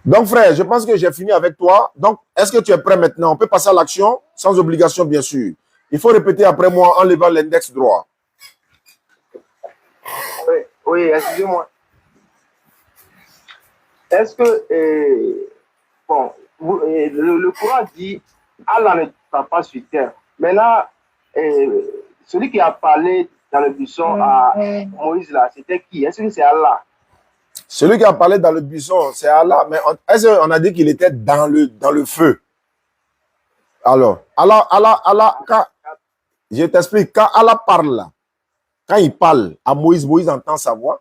Donc, frère, je pense que j'ai fini avec toi. Donc, est-ce que tu es prêt maintenant? On peut passer à l'action, sans obligation, bien sûr. Il faut répéter après moi en levant l'index droit. Oui, excusez-moi. Est-ce que, bon, le Coran dit, Allah ne parle pas sur terre. Maintenant, celui qui a parlé dans le buisson à Moïse, là, c'était qui? Est-ce que c'est Allah? Celui qui a parlé dans le buisson, c'est Allah. Mais est-ce qu'on a dit qu'il était dans le feu? Alors, Allah, je t'explique, quand Allah parle, là, quand il parle à Moïse, Moïse entend sa voix.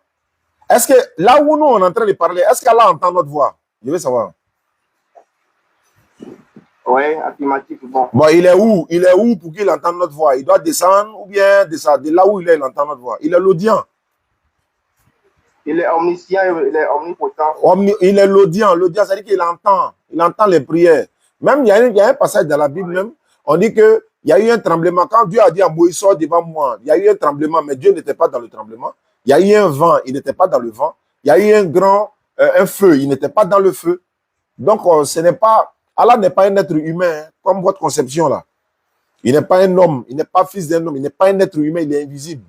Est-ce que là où nous on est en train de parler, est-ce qu'Allah entend notre voix? Je veux savoir. Oui, affirmatif, bon. Bon, il est où? Il est où pour qu'il entende notre voix? Il doit descendre ou bien descendre de là où il entend notre voix? Il est l'audient. Il est omniscient, il est omnipotent. Il est l'audient. L'audient, ça veut dire qu'il entend les prières. Même, il y a un passage dans la Bible, même, on dit qu'il y a eu un tremblement. Quand Dieu a dit à Moïse, sors devant moi, il y a eu un tremblement, mais Dieu n'était pas dans le tremblement. Il y a eu un vent, il n'était pas dans le vent. Il y a eu un feu, il n'était pas dans le feu. Donc, ce n'est pas, Allah n'est pas un être humain, comme votre conception là. Il n'est pas un homme, il n'est pas fils d'un homme, il n'est pas un être humain, il est invisible.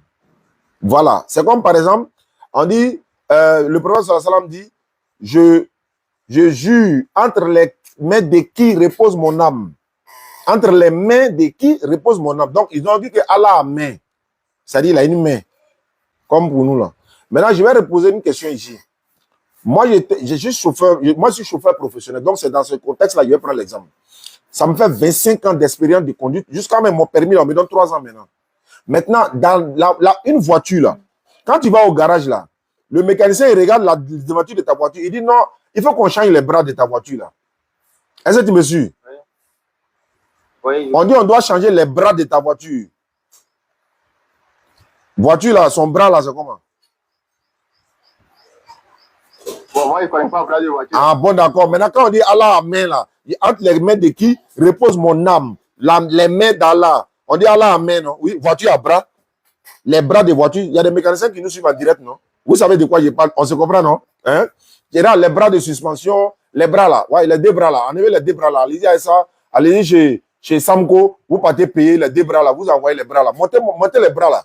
Voilà. C'est comme par exemple, on dit, le prophète sallallahu alayhi wa sallam dit, je jure entre les mains de qui repose mon âme. Entre les mains de qui repose mon âme. Donc, ils ont dit que Allah a main. C'est-à-dire, il a une main. Comme pour nous là. Maintenant, je vais reposer une question ici. Moi, je suis chauffeur professionnel. Donc, c'est dans ce contexte-là, je vais prendre l'exemple. Ça me fait 25 ans d'expérience de conduite. Jusqu'à même mon permis, là, on me donne 3 ans maintenant. Maintenant, dans une voiture, là, quand tu vas au garage, là, Le mécanicien, il regarde la devanture de ta voiture. Il dit non, il faut qu'on change les bras de ta voiture là. Est-ce que tu me suis? Oui. On dit on doit changer les bras de ta voiture. Voiture là, son bras là, c'est comment? Bon, moi, je ne connais pas le bras de voiture. Ah bon, d'accord. Maintenant, quand on dit Allah, Amen là, entre les mains de qui repose mon âme? Les mains d'Allah. On dit Allah, Amen, non? Oui, voiture à bras. Les bras de voiture. Il y a des mécaniciens qui nous suivent en direct, non? Vous savez de quoi je parle? On se comprend, non? Hein? Les bras de suspension, les bras là. Ouais, les deux bras là. Enlevez les deux bras là. Allez-y à ça. Allez-y chez Samco. Vous partez payer les deux bras là. Vous envoyez les bras là. Montez les bras là.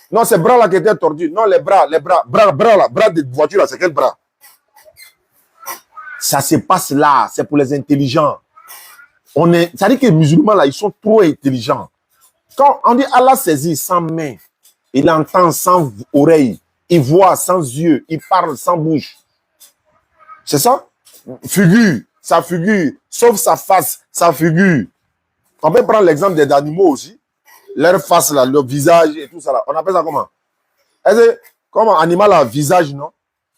Non, c'est bras là qui étaient tordus. Non, les bras là. Bras de voiture là. C'est quel bras? Ça se passe là. C'est pour les intelligents. Ça dit que les musulmans là, ils sont trop intelligents. Quand on dit Allah saisit sans main, il entend sans oreille, il voit sans yeux, il parle sans bouche. C'est ça? Figure, sa figure, sauf sa face, sa figure. On peut prendre l'exemple des animaux aussi. Leur face là, leur visage et tout ça là. On appelle ça comment? Est-ce que, comment animal a visage, non?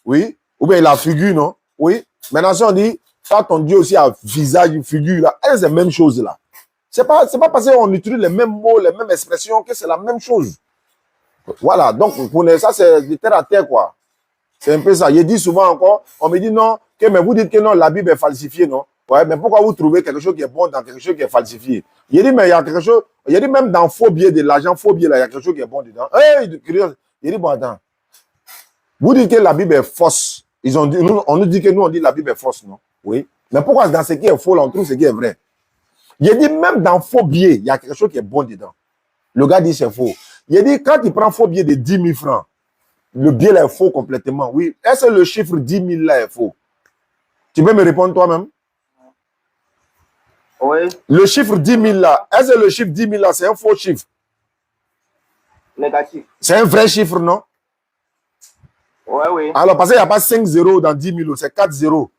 Oui. Ou bien il a figure, non? Oui. Maintenant, si on dit, ça, ton Dieu aussi a visage, figure là. C'est la même chose là. C'est pas parce qu'on utilise les mêmes mots, les mêmes expressions que c'est la même chose. Voilà. Donc, pour ça, c'est de terre à terre, quoi. C'est un peu ça. Je dis souvent encore, on me dit non, mais vous dites que non, la Bible est falsifiée, non? Ouais, mais pourquoi vous trouvez quelque chose qui est bon dans quelque chose qui est falsifié? Je dis, mais il y a quelque chose, je dis même dans faux billet de l'argent, faux billet là, il y a quelque chose qui est bon dedans. Hey, je dis, bon, attends. Vous dites que la Bible est fausse. On nous dit que nous, on dit que la Bible est fausse, non? Oui. Mais pourquoi dans ce qui est faux, là, on trouve ce qui est vrai? Je dis, même dans faux billet, il y a quelque chose qui est bon dedans. Le gars dit c'est faux. Je dis, quand il prend faux billet de 10 000 francs, le billet là est faux complètement. Oui. Est-ce que le chiffre 10 000 là est faux? Tu peux me répondre toi-même? Oui. Le chiffre 10 000 là, est-ce que le chiffre 10 000 là, c'est un faux chiffre? Négatif. C'est un vrai chiffre, non? Oui, oui. Alors, parce qu'il n'y a pas 5 zéros dans 10 000, c'est 4 zéros.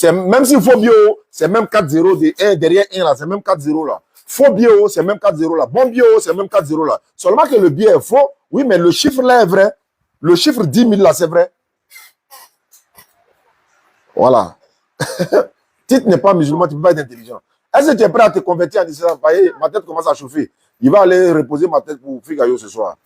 Même s'il faut bio, c'est même 4 zéros derrière 1 là, c'est même 4 zéros là. Faux bio, c'est même 4 zéros là. Bon bio, c'est même 4 zéros là. Seulement que le billet est faux, oui, mais le chiffre là est vrai. Le chiffre 10 000 là, c'est vrai. Voilà. Si tu n'es pas musulman, tu ne peux pas être intelligent. Est-ce que tu es prêt à te convertir en islam? Voyez, ma tête commence à chauffer. Il va aller reposer ma tête pour Figayo ce soir.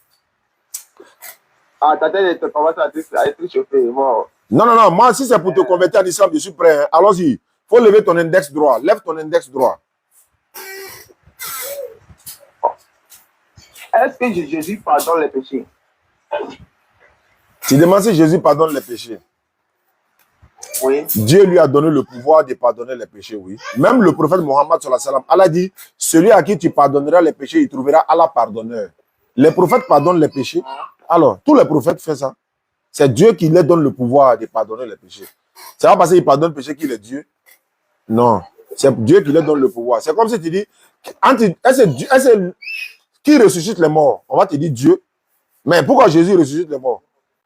Ah, ta tête commence à être chauffée. Bon. Non. Moi, si c'est pour te convertir en islam, je suis prêt. Hein. Allons-y. Il faut lever ton index droit. Lève ton index droit. Est-ce que Jésus pardonne les péchés? Tu demandes si Jésus pardonne les péchés. Oui. Dieu lui a donné le pouvoir de pardonner les péchés, oui. Même le prophète Mohammed, Allah dit, celui à qui tu pardonneras les péchés, il trouvera Allah pardonneur. Les prophètes pardonnent les péchés. Alors, tous les prophètes font ça. C'est Dieu qui leur donne le pouvoir de pardonner les péchés. C'est pas parce qu'il pardonne le péché qu'il est Dieu. Non. C'est Dieu qui leur donne le pouvoir. C'est comme si tu dis, qui ressuscite les morts? On va te dire Dieu. Mais pourquoi Jésus ressuscite les morts?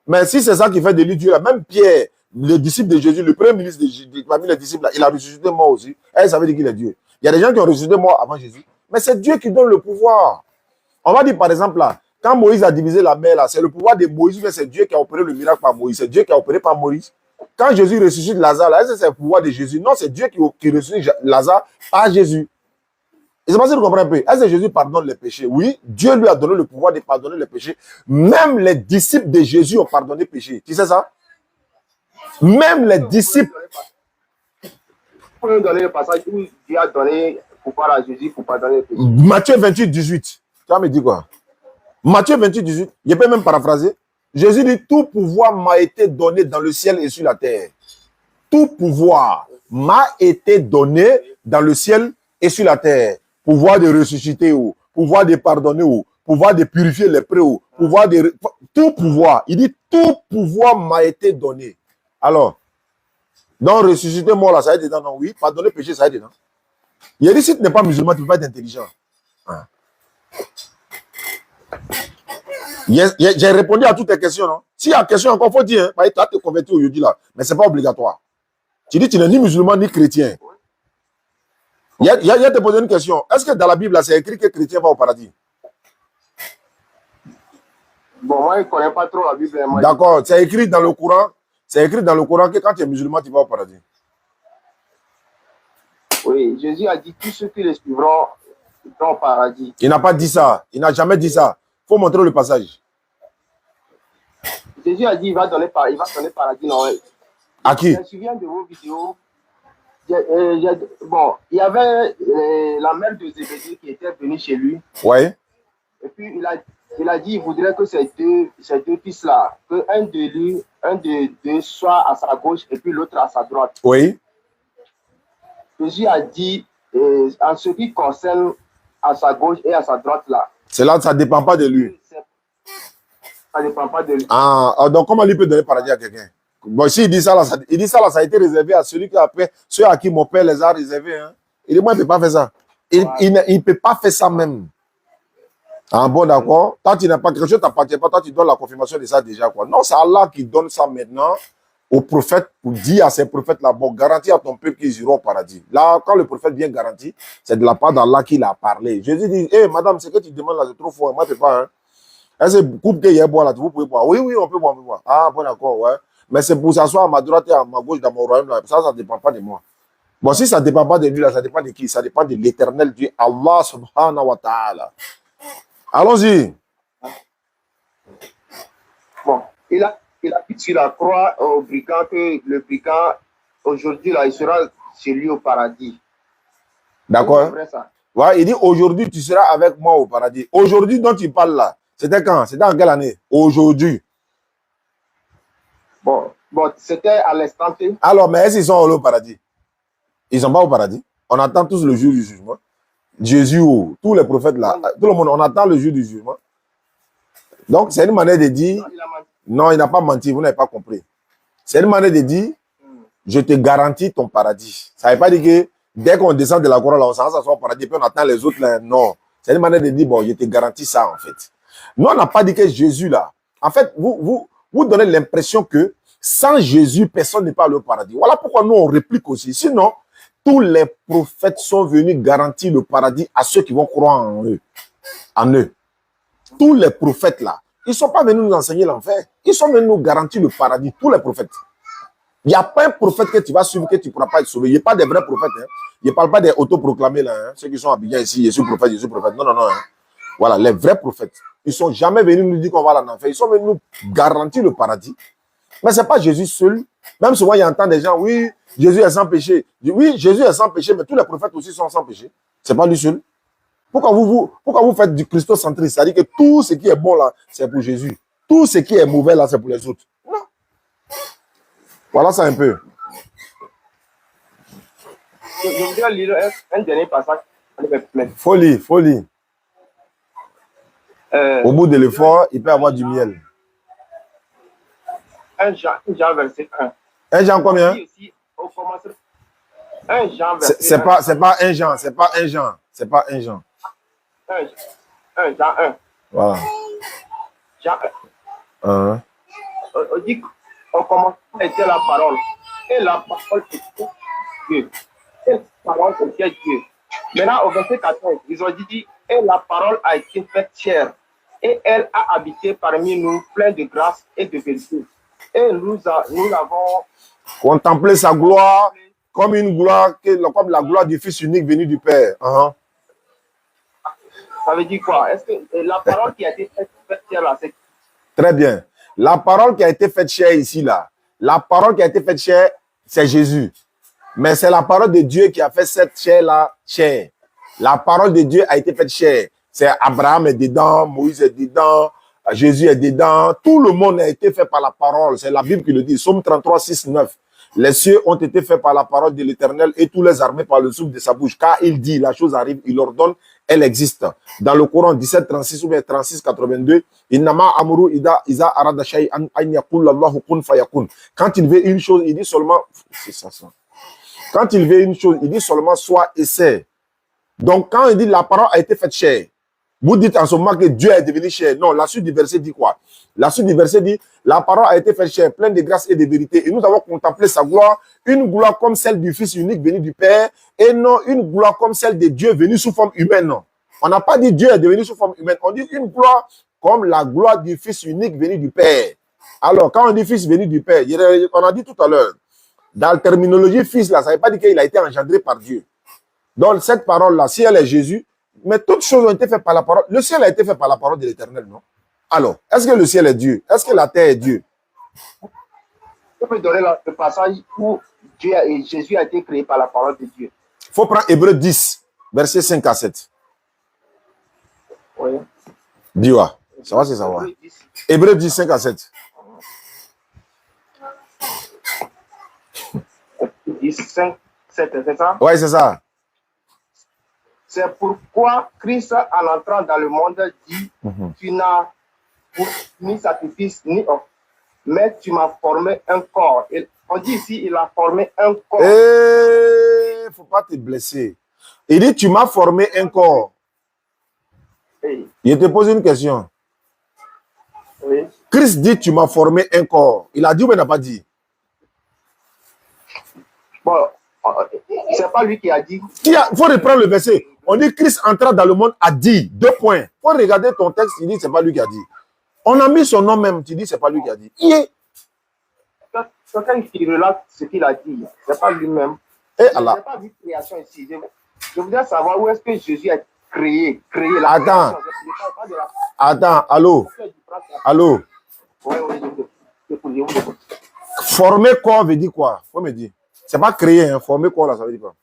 Mais si c'est ça qui fait de lui Dieu, là, même Pierre, le disciple de Jésus, le premier ministre parmi les disciples, là, il a ressuscité mort aussi. Et ça veut dire qu'il est Dieu. Il y a des gens qui ont ressuscité mort avant Jésus. Mais c'est Dieu qui donne le pouvoir. On va dire par exemple là, quand Moïse a divisé la mer là, c'est le pouvoir de Moïse, mais c'est Dieu qui a opéré le miracle par Moïse. C'est Dieu qui a opéré par Moïse. Quand Jésus ressuscite Lazare, là, est-ce que c'est le pouvoir de Jésus? Non, c'est Dieu qui ressuscite Lazare par Jésus. Et c'est pas si vous comprenez un peu. Est-ce que Jésus pardonne les péchés? Oui, Dieu lui a donné le pouvoir de pardonner les péchés. Même les disciples de Jésus ont pardonné les péchés. Tu sais ça? Même les disciples. Pour nous donner le passage où Dieu a donné pouvoir à Jésus pour pardonner les péchés. Matthieu 28, 18. Tu vas me dire quoi? Matthieu 28, 18. Je peux même paraphraser. Jésus dit, tout pouvoir m'a été donné dans le ciel et sur la terre. Tout pouvoir m'a été donné dans le ciel et sur la terre. Pouvoir de ressusciter, pouvoir de pardonner, pouvoir de purifier les prés, pouvoir de... Tout pouvoir. Il dit, tout pouvoir m'a été donné. Alors, donc ressusciter mort là, ça va être dedans, non? Oui, pardonner péché, ça va être dedans. Il a dit, si tu n'es pas musulman, tu ne peux pas être intelligent. Hein. J'ai répondu à toutes tes questions, non? S'il y a une question encore, il faut dire, hein, tu vas te convertir aujourd'hui là, mais ce n'est pas obligatoire. Tu dis, tu n'es ni musulman ni chrétien. Il y a te poser une question. Est-ce que dans la Bible, là, c'est écrit que chrétien va au paradis? Bon, moi, je ne connais pas trop la Bible. D'accord, c'est écrit dans le Coran. C'est écrit dans le Coran que quand tu es musulman, tu vas au paradis. Oui, Jésus a dit tous ceux qui le suivront iront au paradis. Il n'a pas dit ça. Il n'a jamais dit ça. Il faut montrer le passage. Jésus a dit il va donner paradis. Non, À qui? je me souviens de vos vidéos. Bon, il y avait la mère de Zébédée qui était venue chez lui. Oui. Et puis, il a dit il voudrait que ces deux fils-là, qu'un de deux soit à sa gauche et puis l'autre à sa droite. Oui. Jésus a dit, en ce qui concerne à sa gauche et à sa droite là. C'est là, ça ne dépend pas de lui. Ça ne dépend pas de lui. Ah, donc comment lui peut donner paradis à quelqu'un? Bon, si il dit ça, là, ça a été réservé à celui qui a fait, ceux à qui mon père les a réservés. Hein. Il dit, moi, il ne peut pas faire ça. Il ne peut pas faire ça même. Ah bon, d'accord. Toi, tu n'as pas quelque chose, tu t'appartient pas, toi, tu donnes la confirmation de ça déjà, quoi. Non, c'est Allah qui donne ça maintenant aux prophètes pour dire à ces prophètes-là, bon, garantis à ton peuple qu'ils iront au paradis. Là, quand le prophète vient garantir, c'est de la part d'Allah qu'il a parlé. Jésus dit, hé, madame, ce que tu demandes là, c'est trop fort. Moi, je ne peux pas, hein. Est-ce que coupe qu'il y a boire là, vous pouvez boire? Oui, oui, on peut boire, on peut boire. Ah, bon, d'accord, ouais. Mais c'est pour s'asseoir à ma droite et à ma gauche dans mon royaume là. Ça ne dépend pas de moi. Bon, si ça ne dépend pas de lui là, ça dépend de qui? Ça dépend de l'éternel Dieu, Allah subhanahu wa ta'ala. Allons-y. Bon, il a dit sur la croix au brigand que le brigand, aujourd'hui, là, il sera chez lui au paradis. D'accord. C'est vrai ça. Ouais, il dit aujourd'hui, tu seras avec moi au paradis. Aujourd'hui, dont tu parles là, c'était quand? C'était en quelle année? Aujourd'hui. Bon, c'était à l'instant T. Alors, mais est-ce qu'ils sont au paradis? Ils ne sont pas au paradis. On attend tous le jour du jugement. Jésus, tous les prophètes là, tout le monde, on attend le jour du jugement. Donc, c'est une manière de dire, non, il n'a pas menti, vous n'avez pas compris. C'est une manière de dire, je te garantis ton paradis. Ça ne veut pas dire que dès qu'on descend de la croix, là, on s'en sort au paradis, puis on attend les autres là. Non. C'est une manière de dire, bon, je te garantis ça en fait. Nous, on n'a pas dit que Jésus là, en fait, vous donnez l'impression que sans Jésus, personne n'est pas allé au paradis. Voilà pourquoi nous, on réplique aussi. Sinon, tous les prophètes sont venus garantir le paradis à ceux qui vont croire en eux. En eux. Tous les prophètes là, ils ne sont pas venus nous enseigner l'enfer. Ils sont venus nous garantir le paradis. Tous les prophètes. Il n'y a pas un prophète que tu vas suivre que tu ne pourras pas être sauvé. Il n'y a pas des vrais prophètes. Hein. Je ne parle pas des autoproclamés là. Hein. Ceux qui sont habillés ici, je suis prophète, je suis prophète. Non, non, non. Hein. Voilà, les vrais prophètes. Ils ne sont jamais venus nous dire qu'on va aller en enfer. Ils sont venus nous garantir le paradis. Mais ce n'est pas Jésus seul. Même souvent, il y a entend des gens, oui, Jésus est sans péché. Oui, Jésus est sans péché, mais tous les prophètes aussi sont sans péché. Ce n'est pas lui seul. Pourquoi vous faites du christocentrisme? C'est-à-dire que tout ce qui est bon là, c'est pour Jésus. Tout ce qui est mauvais là, c'est pour les autres. Non. Voilà ça un peu. Je voudrais lire un dernier passage. Folie. Au bout de l'effort, il peut y avoir du miel. 1 Jean verset 1. 1 Jean combien? 1 Jean verset 1. C'est pas un Jean. 1 Jean 1. Voilà. Jean 1. On dit qu'au commencement était la parole. Et la parole était Dieu. Et la parole était Dieu. Maintenant, au verset 14, ils ont dit, et la parole a été faite chair. Et elle a habité parmi nous, plein de grâce et de vérité. Et nous l'avons contemplé sa gloire comme une gloire, comme la gloire du Fils unique venu du Père. Ça veut dire quoi? Est-ce que la parole qui a été faite chair là, c'est... Très bien. La parole qui a été faite chair ici, là, la parole qui a été faite chair, c'est Jésus. Mais c'est la parole de Dieu qui a fait cette chair-là chair. La parole de Dieu a été faite chair. C'est Abraham est dedans, Moïse est dedans, Jésus est dedans. Tout le monde a été fait par la parole. C'est la Bible qui le dit. Somme 33, 6, 9. Les cieux ont été faits par la parole de l'Éternel et tous les armées par le souffle de sa bouche. Car il dit, la chose arrive, il ordonne, elle existe. Dans le Coran 17, 36 ou bien 36, 82, Innama amuru ida iza arada shay'an an yaqul Allahu kun fayakun. Quand il veut une chose, il dit seulement, c'est ça. Quand il veut une chose, il dit seulement soit et c'est. Donc quand il dit la parole a été faite chair, vous dites en ce moment que Dieu est devenu chair. Non, la suite du verset dit quoi? La suite du verset dit, la parole a été faite chair, pleine de grâce et de vérité. Et nous avons contemplé sa gloire, une gloire comme celle du Fils unique venu du Père, et non une gloire comme celle de Dieu venu sous forme humaine. Non. On n'a pas dit Dieu est devenu sous forme humaine. On dit une gloire comme la gloire du Fils unique venu du Père. Alors, quand on dit Fils venu du Père, on a dit tout à l'heure, dans la terminologie Fils, là, ça ne veut pas dire qu'il a été engendré par Dieu. Donc, cette parole-là, si elle est Jésus, mais toutes choses ont été faites par la parole. Le ciel a été fait par la parole de l'Éternel, non? Alors, est-ce que le ciel est Dieu? Est-ce que la terre est Dieu? Je peux donner le passage où Dieu et Jésus a été créé par la parole de Dieu. Il faut prendre Hébreu 10, versets 5 à 7. Oui. Dis-moi, ça va, c'est savoir. Hébreu 10, 5 à 7. 10, 5, 7, c'est ça? Oui, c'est ça. C'est pourquoi Christ, en entrant dans le monde, dit Tu n'as ni sacrifice ni offre, mais tu m'as formé un corps. Et on dit ici il a formé un corps. Il ne faut pas te blesser. Il dit Tu m'as formé un corps. Oui. Je te pose une question. Oui. Christ dit Tu m'as formé un corps. Il a dit ou il n'a pas dit? Bon, c'est pas lui qui a dit. Il faut reprendre le verset. On dit Christ entra dans le monde a dit. 2 points. Il faut regarder ton texte. Il dit c'est pas lui qui a dit. On a mis son nom même. Tu dis c'est pas lui qui a dit. Quelqu'un qui relate ce qu'il a dit, c'est pas lui-même. Et Je n'ai pas vu création ici. Je voudrais savoir où est-ce que Jésus a créé la Attends. création. Attends, allô. Allô. Oui, oui, Former corps veut dire quoi? Faut me dire. C'est pas créer, hein. Former corps là, ça veut dire quoi?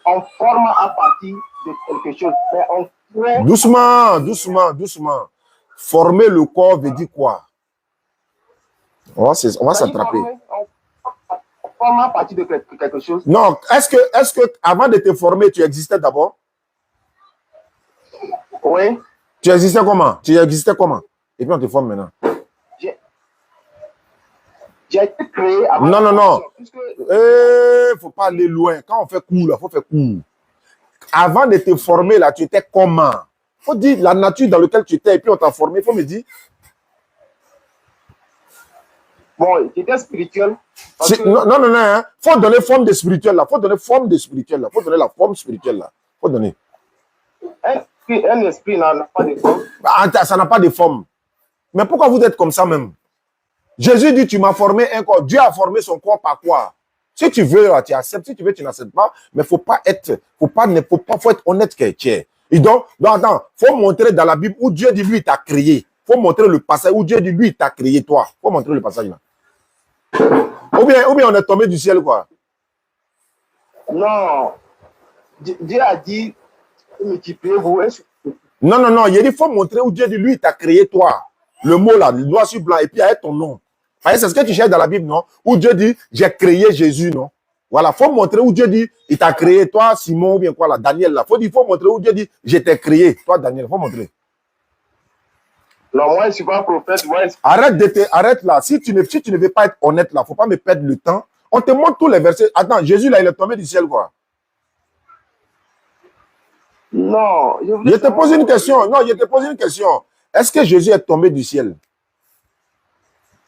On forme à partir de quelque chose, mais on crée. Doucement, doucement, doucement. Former le corps veut dire quoi? On va s'attraper. On forme à partir de quelque chose. Non, est-ce que avant de te former, tu existais d'abord? Oui. Tu existais comment? Et puis on te forme maintenant. J'ai été créé avant. Non. Faut pas aller loin. Quand on fait court, là, faut faire court. Avant de te former, là, tu étais comment? Faut dire la nature dans laquelle tu étais et puis on t'a formé. Faut me dire. Bon, j'étais spirituel. Non. Hein. Faut donner forme de spirituel là. Faut donner forme de spirituel là. Faut donner la forme spirituelle là. Faut donner. Un esprit n'a pas de forme. Ça n'a pas de forme. Mais pourquoi vous êtes comme ça même? Jésus dit, tu m'as formé un corps. Dieu a formé son corps par quoi? Si tu veux, tu acceptes. Si tu veux, tu n'acceptes pas. Mais faut être honnête que tu es. Et donc, attends, faut montrer dans la Bible où Dieu dit, lui, il t'a créé. Faut montrer le passage où Dieu dit, lui, il t'a créé, toi. Faut montrer le passage là. Ou bien on est tombé du ciel, quoi. Non. Dieu a dit, multipliez-vous. Non. Il dit, faut montrer où Dieu dit, lui, il t'a créé, toi. Le mot là, le noir sur blanc, et puis avec ton nom. C'est ce que tu cherches dans la Bible, non? Où Dieu dit, j'ai créé Jésus, non? Voilà, faut montrer où Dieu dit, il t'a créé, toi, Simon, ou bien quoi là, Daniel là. Faut montrer où Dieu dit, je t'ai créé, toi, Daniel, faut montrer. Non, moi, je ne suis pas prophète. Arrête là. Si tu ne veux pas être honnête là, faut pas me perdre le temps. On te montre tous les versets. Attends, Jésus là, il est tombé du ciel, quoi. Non. Je te pose une question. Non, je te pose une question. Est-ce que Jésus est tombé du ciel?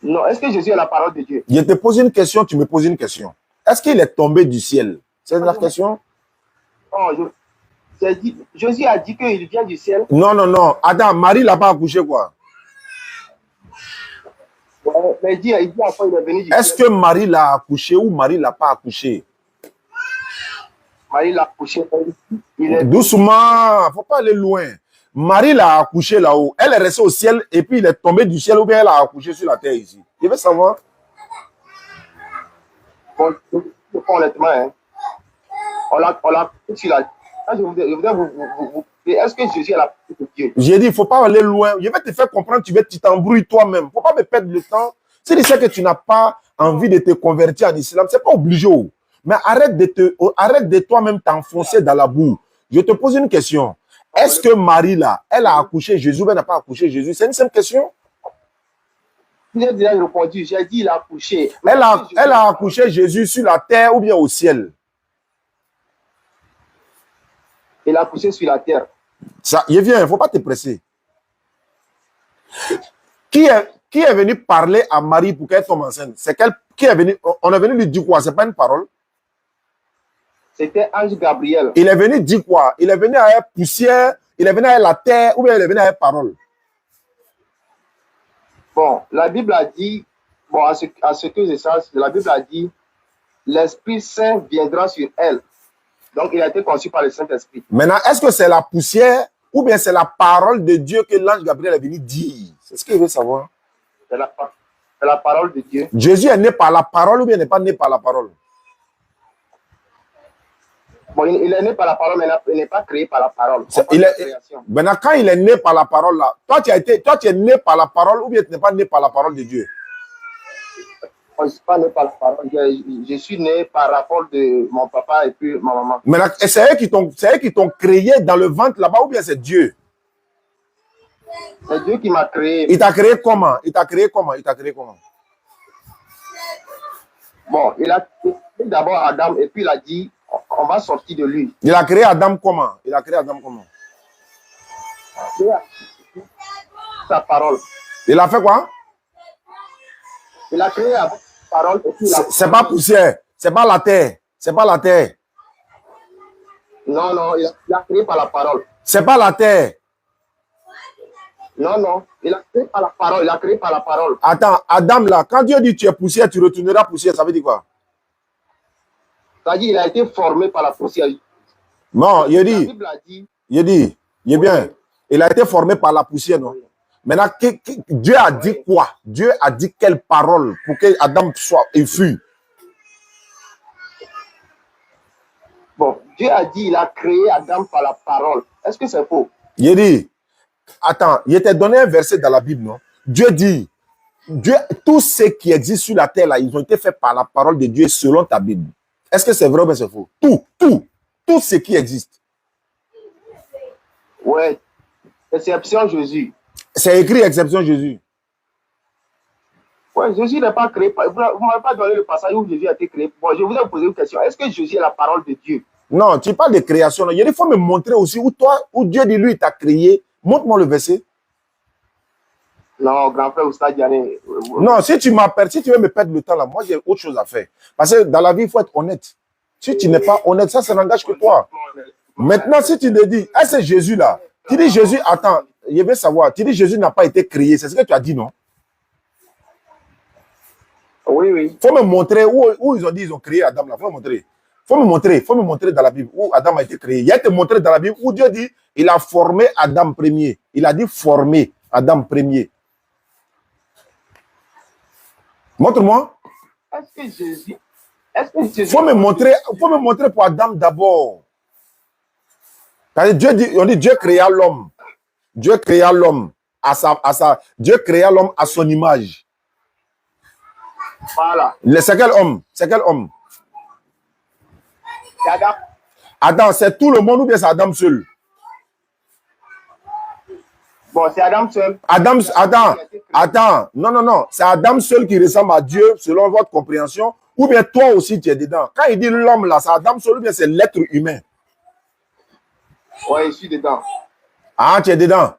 Non. Est-ce que Jésus est la parole de Dieu? Je te pose une question, tu me poses une question. Est-ce qu'il est tombé du ciel? C'est la question? Non, Jésus a dit qu'il vient du ciel. Non. Attends, Marie l'a pas accouché, quoi. Ouais, mais il dit encore il est venu du ciel. Est-ce que Marie l'a accouché ou Marie l'a pas accouché? Marie l'a accouché. Doucement, faut pas aller loin. Marie l'a accouché là-haut. Elle est restée au ciel et puis il est tombé du ciel ou bien elle a accouché sur la terre ici. Je veux savoir. Bon, honnêtement, hein, on l'a sur la terre. Je voudrais vous est-ce que Jésus est la parole de Dieu? J'ai dit, il ne faut pas aller loin. Je vais te faire comprendre, tu t'embrouilles toi-même. Il ne faut pas me perdre le temps. Si tu sais que tu n'as pas envie de te convertir en islam, ce n'est pas obligé. Mais arrête de toi-même t'enfoncer dans la boue. Je te pose une question. Est-ce que Marie, là, elle a accouché Jésus ou elle n'a pas accouché Jésus? C'est une simple question. J'ai déjà répondu. J'ai dit il a accouché. Elle a accouché Jésus sur la terre ou bien au ciel? Il a accouché sur la terre. Ça, il vient, il ne faut pas te presser. Qui est venu parler à Marie pour qu'elle tombe enceinte? C'est qui est venu, on est venu lui dire quoi? Ce n'est pas une parole. C'était Ange Gabriel. Il est venu dire quoi? Il est venu à la poussière, il est venu à la terre ou bien il est venu à la parole? Bon, la Bible a dit, bon, à ce que je sache, la Bible a dit, l'Esprit Saint viendra sur elle. Donc, il a été conçu par le Saint-Esprit. Maintenant, est-ce que c'est la poussière ou bien c'est la parole de Dieu que l'ange Gabriel est venu dire? C'est ce qu'il veut savoir. C'est la parole de Dieu. Jésus est né par la parole ou bien n'est pas né par la parole? Bon, il est né par la parole, mais il n'est pas créé par la parole. Maintenant, quand il est né par la parole, là, toi, tu es né par la parole ou bien tu n'es pas né par la parole de Dieu? Je ne suis pas né par la parole. Je suis né par rapport de mon papa et puis ma maman. Maintenant, c'est eux qui t'ont créé dans le ventre là-bas ou bien c'est Dieu? C'est Dieu qui m'a créé. Il t'a créé comment? Il t'a créé comment? Il t'a créé comment? Bon, il a créé d'abord Adam et puis il a dit, on va sortir de lui. Il a créé Adam comment? Il a créé Adam comment? Sa parole. Il a fait quoi? Il a créé avec sa parole. C'est pas poussière, c'est pas la terre, c'est pas la terre. Non, non, il a créé par la parole. C'est pas la terre. Non, non, il a créé par la parole, il a créé par la parole. Attends, Adam là, quand Dieu dit tu es poussière, tu retourneras poussière, ça veut dire quoi? C'est-à-dire il a été formé par la poussière. Non, il La dit, Bible a dit, il est bien. Il a été formé par la poussière, non? Maintenant, Dieu a dit quoi? Dieu a dit quelle parole pour que Adam soit et fût? bon, Dieu a dit, il a créé Adam par la parole. Est-ce que c'est faux? Il dit, attends, il t'a donné un verset dans la Bible, non? Dieu dit, tous ceux qui existent sur la terre, là, ils ont été faits par la parole de Dieu selon ta Bible. Est-ce que c'est vrai ou bien c'est faux? Tout ce qui existe. Ouais, exception Jésus. C'est écrit exception Jésus. Ouais, Jésus n'est pas créé. Vous ne m'avez pas donné le passage où Jésus a été créé. Bon, je vous ai posé une question. Est-ce que Jésus est la parole de Dieu? Non, tu parles de création. Il faut me montrer aussi où Dieu dit lui, il t'a créé. Montre-moi le verset. Non, grand frère Oustad Diané. Non, si tu m'appelles, si tu veux me perdre le temps là, moi j'ai autre chose à faire. Parce que dans la vie, il faut être honnête. Si tu n'es pas honnête, ça n'engage que toi. Maintenant, si tu te dis, est-ce que c'est Jésus là? Tu dis Jésus, attends, je veux savoir. Tu dis Jésus n'a pas été créé. C'est ce que tu as dit, non? Oui, oui. Il faut me montrer où ils ont dit ils ont créé Adam là. Il faut me montrer dans la Bible où Adam a été créé. Il y a été montré dans la Bible où Dieu dit il a formé Adam premier. Il a dit former Adam premier. Montre-moi. Est-ce que Jésus... Faut me montrer pour Adam d'abord. Dieu dit, on dit Dieu créa l'homme. Dieu créa l'homme Dieu créa l'homme à son image. Voilà. C'est quel homme? C'est quel homme? C'est Adam. Attends, c'est tout le monde ou bien c'est Adam seul? Bon, c'est Adam seul. Attends. Non. C'est Adam seul qui ressemble à Dieu selon votre compréhension ou bien toi aussi tu es dedans? Quand il dit l'homme là, c'est Adam seul ou bien c'est l'être humain? Oui, je suis dedans. Ah, tu es dedans.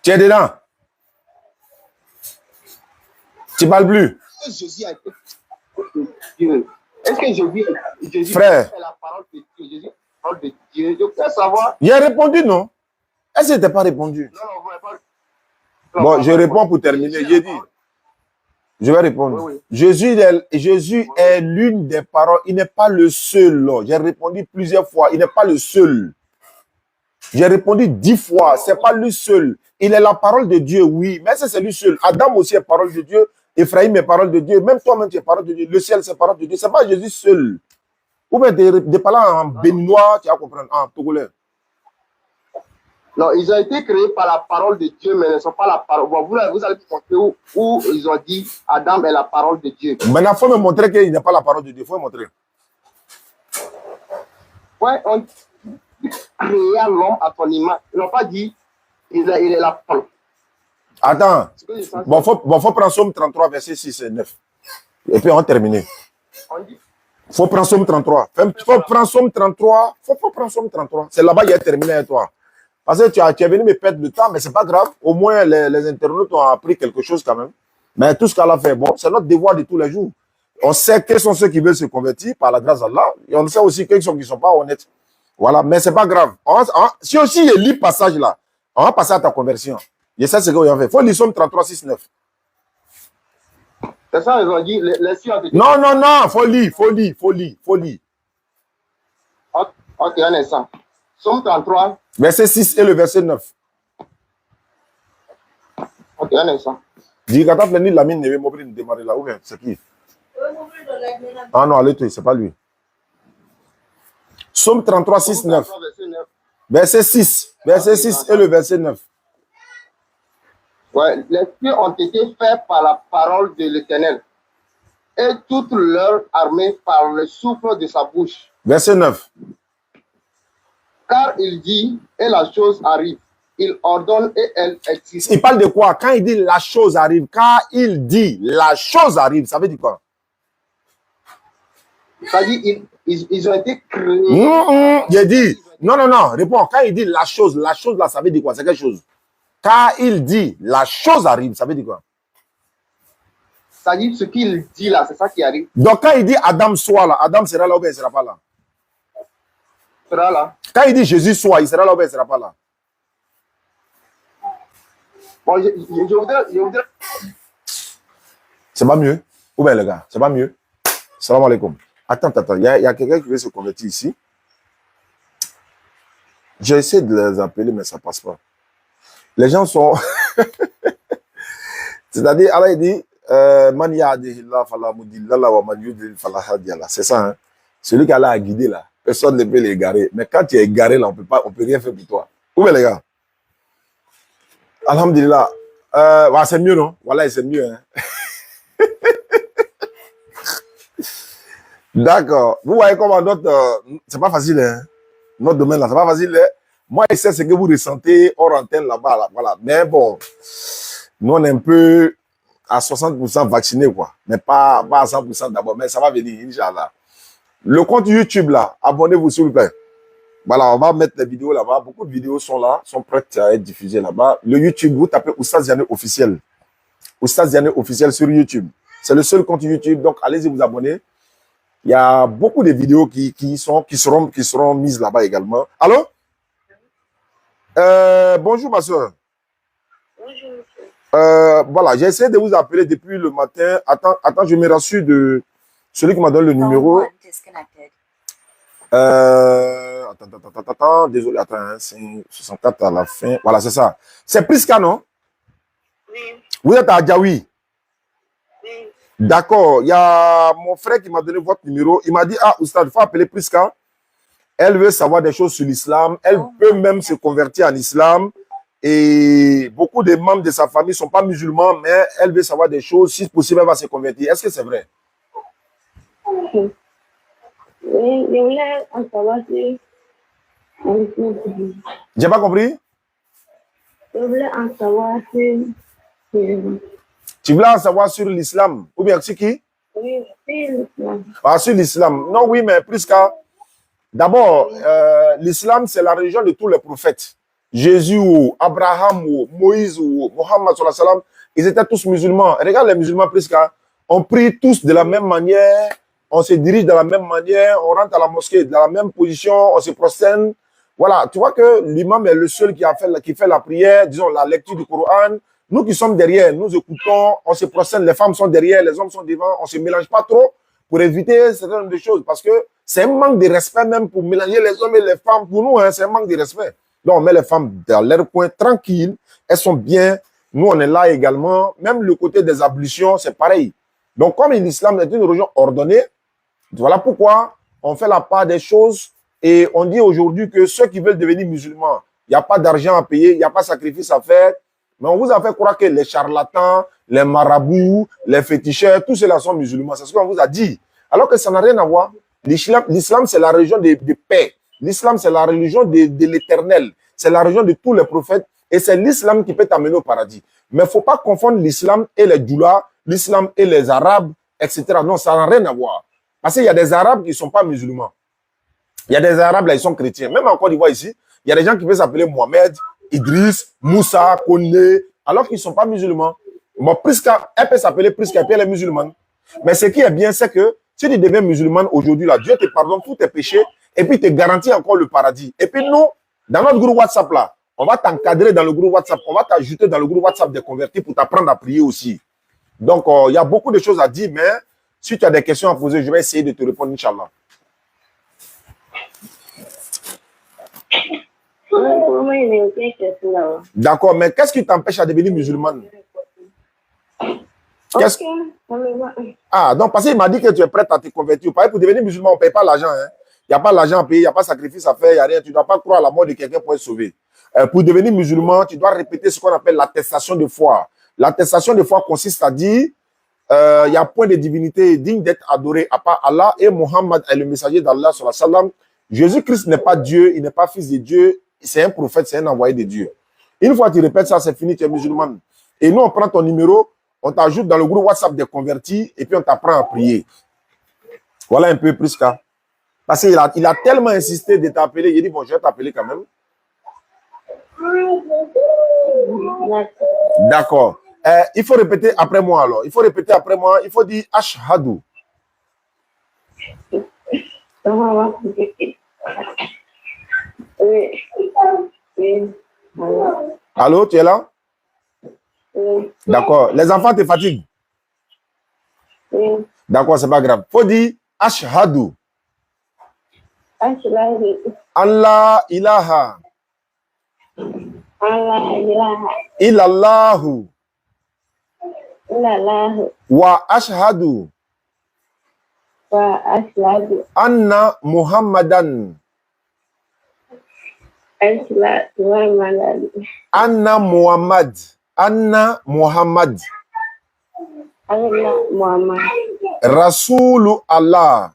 Tu es dedans. Tu parles plus. Jésus a été Dieu. Est-ce que Jésus Frère, est la parole de Dieu? Jésus est la parole de Dieu. Je voudrais savoir. il a répondu, non? Est-ce que tu n'as pas répondu? Non, vous n'avez pas. Bon, je réponds pour terminer. J'ai dit. Je vais répondre. Oui. Jésus est l'une des paroles. Il n'est pas le seul. J'ai répondu plusieurs fois. Il n'est pas le seul. J'ai répondu 10 fois. C'est pas lui seul. Il est la parole de Dieu, oui. Mais c'est lui seul. Adam aussi est parole de Dieu. Ephraïm est parole de Dieu. Même toi-même, tu es parole de Dieu. Le ciel, c'est parole de Dieu. C'est pas Jésus seul. Ou bien de parler en béninois, tu vas comprendre. En togolais. Non, ils ont été créés par la parole de Dieu, mais ils ne sont pas la parole. Bon, vous allez montrer où ils ont dit Adam est la parole de Dieu. Maintenant, il faut me montrer qu'il n'est pas la parole de Dieu. Il faut me montrer. Ouais, on créa l'homme à son image. Ils n'ont pas dit il est la parole. Attends. Bon, faut prendre Somme 33, verset 6 et 9. Et puis, on va terminer. Faut prendre Somme 33. Faut prendre Somme 33. Faut prendre Somme 33. C'est là-bas qu'il a terminé avec toi. Parce que tu es venu me perdre le temps, mais c'est pas grave. Au moins, les internautes ont appris quelque chose quand même. Mais tout ce qu'elle a fait, bon, c'est notre devoir de tous les jours. On sait quels sont ceux qui veulent se convertir par la grâce d'Allah. Et on sait aussi quels sont qui ne sont pas honnêtes. Voilà, mais c'est pas grave. Si aussi il lit passage là, On va passer à ta conversion. Et ça, c'est ce qu'on va faire. Il faut lire Somme 33, 6, 9. C'est ça, ils ont dit, les cieux ont été... Non, non, non, faut lire. Ok, un instant. Somme 33. Verset 6 et le verset 9. Ok, un instant. Dis, quand tu as fini la mine, ne vais démarrer là. Ou bien, c'est qui? Ah non, allez, toi, c'est pas lui. Somme 33, 6, 9. Verset 6. Verset 6 et le verset 9. Ouais, les cieux ont été faits par la parole de l'Éternel, et toute leur armée par le souffle de sa bouche. Verset 9. Car il dit, et la chose arrive. Il ordonne et elle existe. Il parle de quoi? Quand il dit la chose arrive, quand il dit la chose arrive, ça veut dire quoi? Ça dit, ils ont été créés. Il dit, non, non, non, réponds. Quand il dit la chose là, ça veut dire quoi? C'est quelque chose. Quand il dit la chose arrive, ça veut dire quoi? Ça dit, ce qu'il dit là, c'est ça qui arrive. Donc quand il dit Adam soit là, Adam sera là ou bien il ne sera pas là? Sera là. Quand il dit Jésus soit, il sera là ou bien il ne sera pas là? Bon, je voudrais... C'est pas mieux? Ou bien les gars, c'est pas mieux? Salam alaikum. Attends. Il y a quelqu'un qui veut se convertir ici. J'ai essayé de les appeler, mais ça ne passe pas. Les gens sont... C'est-à-dire, Allah il dit, c'est ça, hein? Celui qui Allah a guidé là, personne ne peut l'égarer. Mais quand tu es égaré là, on peut rien faire pour toi. Où est les gars? Alhamdulillah. C'est mieux, non? Voilà, c'est mieux. Hein? D'accord. Vous voyez comment notre... c'est pas facile, hein? Notre domaine là, c'est pas facile. Hein? Moi, je sais ce que vous ressentez hors antenne là-bas. Là, voilà. Mais bon, nous, on est un peu à 60% vaccinés, quoi. Mais pas à 100% d'abord. Mais ça va venir, Inch'Allah. Le compte YouTube là, abonnez-vous s'il vous plaît. Voilà, on va mettre les vidéos là-bas. Beaucoup de vidéos sont là, sont prêtes à être diffusées là-bas. Le YouTube, vous tapez Oustaz Yanné officiel. Oustaz Yanné officiel sur YouTube. C'est le seul compte YouTube, donc allez-y vous abonner. Il y a beaucoup de vidéos qui seront mises là-bas également. Allô? Bonjour ma soeur. Bonjour. Voilà, j'ai essayé de vous appeler depuis le matin. Attends, je me rassure de celui qui m'a donné le numéro. Attends, désolé, attends, hein, c'est 64 à la fin. Voilà, c'est ça. C'est Priska, non? Oui. Vous êtes à Adjaoui? Oui. D'accord, il y a mon frère qui m'a donné votre numéro. Il m'a dit, ah, Oustad, il faut appeler Priska. Elle veut savoir des choses sur l'islam. Elle peut même se convertir en islam. Et beaucoup de membres de sa famille ne sont pas musulmans, mais elle veut savoir des choses. Si possible, elle va se convertir. Est-ce que c'est vrai? Oui, je voulais en savoir si... J'ai pas compris? Je voulais en savoir si... Tu voulais en savoir sur l'islam? Ou bien sur qui? Oui, l'islam. Ah, sur l'islam. Non, oui, mais plus qu'à... D'abord, l'islam, c'est la religion de tous les prophètes. Jésus, Abraham, Moïse, Mohammed, ils étaient tous musulmans. Regarde les musulmans, plus qu'à... On prie tous de la même manière, on se dirige de la même manière, on rentre à la mosquée de la même position, on se prosterne. Voilà, tu vois que l'imam est le seul qui fait la prière, disons la lecture du Coran. Nous qui sommes derrière, nous écoutons, on se prosterne, les femmes sont derrière, les hommes sont devant, on ne se mélange pas trop pour éviter certaines de choses parce que c'est un manque de respect même pour mélanger les hommes et les femmes. Pour nous, hein, c'est un manque de respect. Donc on met les femmes dans leur coin tranquilles, elles sont bien, nous on est là également. Même le côté des ablutions, c'est pareil. Donc comme l'islam est une religion ordonnée, voilà pourquoi on fait la part des choses et on dit aujourd'hui que ceux qui veulent devenir musulmans, il n'y a pas d'argent à payer, il n'y a pas de sacrifice à faire. Mais on vous a fait croire que les charlatans, les marabouts, les féticheurs, tous ceux-là sont musulmans. C'est ce qu'on vous a dit. Alors que ça n'a rien à voir. L'islam, c'est la religion de paix. L'islam, c'est la religion de l'éternel. C'est la religion de tous les prophètes. Et c'est l'islam qui peut t'amener au paradis. Mais il ne faut pas confondre l'islam et les doulas, l'islam et les arabes, etc. Non, ça n'a rien à voir. Parce qu'il y a des arabes qui ne sont pas musulmans. Il y a des arabes là, ils sont chrétiens. Même en Côte d'Ivoire ici, il y a des gens qui peuvent s'appeler Mohamed, Idriss, Moussa, Koné, alors qu'ils ne sont pas musulmans. Bon, Priska, elle peut s'appeler Priska et puis elle est musulmane. Mais ce qui est bien, c'est que si tu deviens musulmane aujourd'hui, là, Dieu te pardonne tous tes péchés et puis te garantit encore le paradis. Et puis nous, dans notre groupe WhatsApp là, on va t'encadrer dans le groupe WhatsApp. On va t'ajouter dans le groupe WhatsApp des convertis pour t'apprendre à prier aussi. Donc, il y a beaucoup de choses à dire, mais si tu as des questions à poser, je vais essayer de te répondre, Inch'Allah. D'accord, mais qu'est-ce qui t'empêche à devenir musulmane? Ah, donc parce qu'il m'a dit que tu es prête à te convertir. Pour devenir musulman, on ne paye pas l'argent. Hein. Il n'y a pas l'argent à payer, il n'y a pas de sacrifice à faire, il n'y a rien. Tu ne dois pas croire à la mort de quelqu'un pour être sauvé. Pour devenir musulman, tu dois répéter ce qu'on appelle l'attestation de foi. L'attestation de foi consiste à dire il y a point de divinité digne d'être adoré à part Allah et Mohammed est le messager d'Allah. Jésus-Christ n'est pas Dieu, il n'est pas fils de Dieu, c'est un prophète, c'est un envoyé de Dieu. Une fois que tu répètes ça, c'est fini, tu es musulman. Et nous, on prend ton numéro, on t'ajoute dans le groupe WhatsApp des convertis et puis on t'apprend à prier. Voilà un peu plus qu'à. Parce qu'il a tellement insisté de t'appeler, il a dit, bon, je vais t'appeler quand même. D'accord. Il faut répéter après moi alors. Il faut répéter après moi. Il faut dire Ashhadu. Allô, tu es là? D'accord. Les enfants te fatiguent? D'accord, c'est pas grave. Il faut dire Ashhadu. Allah ilaha. Illallahu. Wa ashhadu. Anna Muhammadan. Anna Muhammad. Anna Muhammad. Rasulu Allah.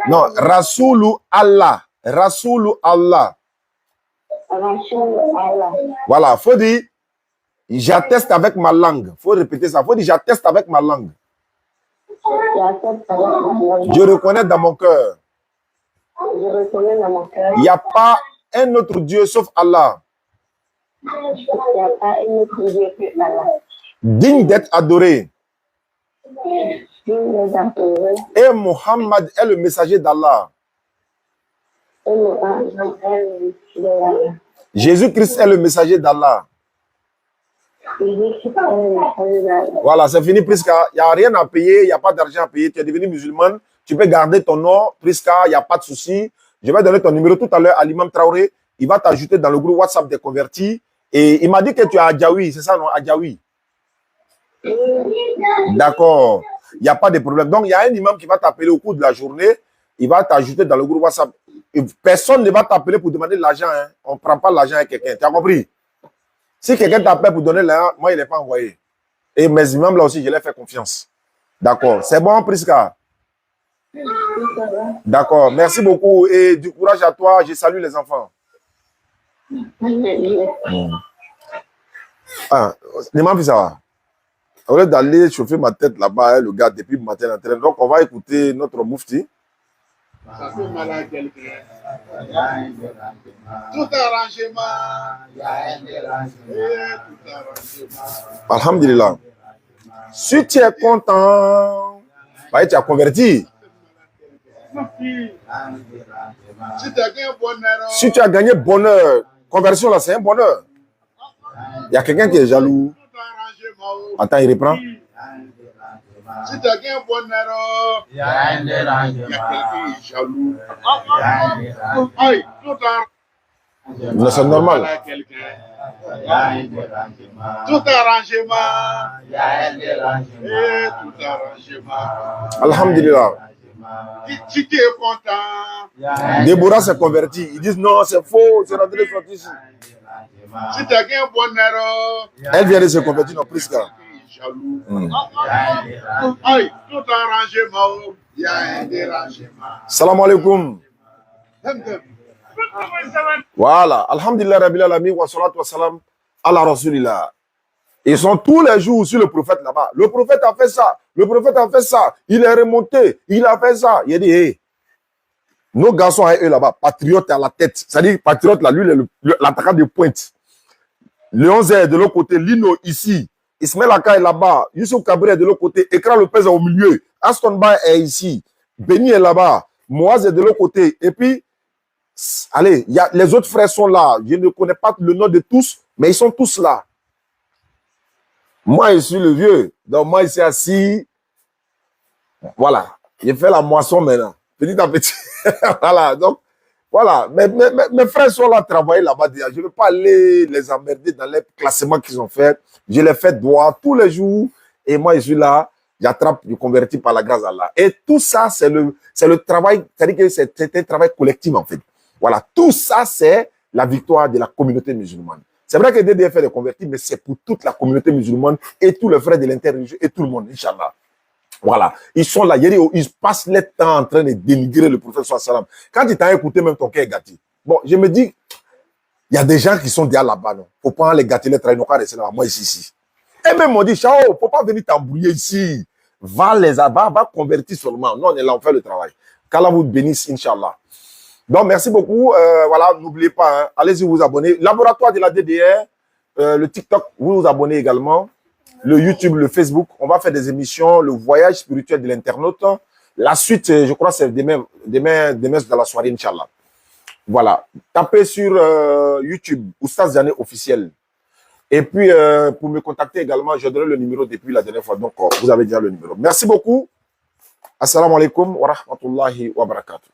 Non, Rasulu Allah. Rasulu Allah. Voilà, faut dire j'atteste avec ma langue. Faut répéter ça. Faut dire j'atteste avec ma langue. Je reconnais dans mon cœur. Il n'y a pas un autre Dieu sauf Allah. Digne d'être adoré. Et Mohammed est le messager d'Allah. Jésus-Christ est le messager d'Allah. Voilà, c'est fini, Priska. Il n'y a rien à payer, il n'y a pas d'argent à payer. Tu es devenu musulman, tu peux garder ton nom, Priska, il n'y a pas de souci. Je vais donner ton numéro tout à l'heure à l'imam Traoré. Il va t'ajouter dans le groupe WhatsApp des convertis. Et il m'a dit que tu es à Adjaoui, c'est ça, non? Adjaoui. D'accord. Il n'y a pas de problème. Donc, il y a un imam qui va t'appeler au cours de la journée. Il va t'ajouter dans le groupe WhatsApp. Et personne ne va t'appeler pour demander de l'argent. Hein. On ne prend pas l'argent à quelqu'un. Tu as compris? Si quelqu'un t'appelle pour donner l'argent, moi, il n'est pas envoyé. Et mes imams, là aussi, je leur fais confiance. D'accord. C'est bon, Priska? D'accord. Merci beaucoup. Et du courage à toi. Je salue les enfants. Ah, l'imam fait ça. Au lieu d'aller chauffer ma tête là-bas, le gars, depuis le matin, en train. Donc, on va écouter notre moufti. Ça fait mal à quelqu'un. Tout arrangement. Tout arrangement. Alhamdulillah. Si tu es content, bah, tu as converti. Si tu as gagné bonheur, conversion là, c'est un bonheur. Il y a quelqu'un qui est jaloux. Attends, il reprend. Si tu as gagné bonheur, il y a quelqu'un qui est jaloux. Aïe, tout arrangement. Non, c'est normal. Tout arrangement. Tout arrangement. Alhamdulillah. Si tu es content. Déborah s'est converti. Ils disent non, c'est faux, c'est rentré sorti ici. Si tu as gagné bonheur, Elle vient de se convertir dans Priska. jaloux. Aïe, tout arrangement. Il y a un dérangement. Salam alaikum. Voilà. Alhamdulillah Rabbil Alamin wa salatu wa salam ala Rasulillah. Ils sont tous les jours sur le prophète là-bas. Le prophète a fait ça. Le prophète a fait ça. Il est remonté. Il a fait ça. Il a dit, hey, nos garçons à eux là-bas, patriotes à la tête. C'est-à-dire, patriote là, lui, l'attaquant de pointe. Léon Zé de l'autre côté, Lino ici. Ismaël Aka est là-bas. Youssouf Kabri est de l'autre côté. Ekra Lopez est au milieu. Aston Bay est ici. Benny est là-bas. Moaz est de l'autre côté. Et puis, allez, les autres frères sont là. Je ne connais pas le nom de tous, mais ils sont tous là. Moi, je suis le vieux. Donc, moi, je suis assis. Voilà. J'ai fait la moisson maintenant. Petit à petit. Voilà. Donc, voilà. Mes frères sont là, travailler là-bas déjà. Je ne veux pas aller les emmerder dans les classements qu'ils ont fait. Je les fais droit tous les jours. Et moi, je suis là. J'attrape, je convertis par la grâce d'Allah. Et tout ça, c'est le travail. C'est-à-dire que c'est un travail collectif, en fait. Voilà. Tout ça, c'est la victoire de la communauté musulmane. C'est vrai que DDF est converti, mais c'est pour toute la communauté musulmane et tous les frères de l'interreligieux et tout le monde, Inch'Allah. Voilà. Ils sont là, ils passent le temps en train de dénigrer le prophète sallam. Quand il t'a écouté, même ton cœur est gâté. Bon, je me dis, il y a des gens qui sont déjà là-bas, non? Faut pas les gâter, les trahir, non, rester là. Moi, ici. Et même, on dit, Chao, faut pas venir t'embrouiller ici. Va convertir seulement. Non, on est là, on fait le travail. Qu'Allah vous bénisse, Inch'Allah. Donc, merci beaucoup. Voilà, n'oubliez pas, hein, allez-y vous abonner. Laboratoire de la DDR, le TikTok, vous vous abonnez également. Le YouTube, le Facebook, on va faire des émissions, le voyage spirituel de l'internaute. La suite, je crois, c'est demain dans la soirée, Inch'Allah. Voilà. Tapez sur YouTube, Oustaz Diané officiel. Et puis, pour me contacter également, je donne le numéro depuis la dernière fois. Donc, vous avez déjà le numéro. Merci beaucoup. Assalamu alaikum wa rahmatullahi wa barakatuh.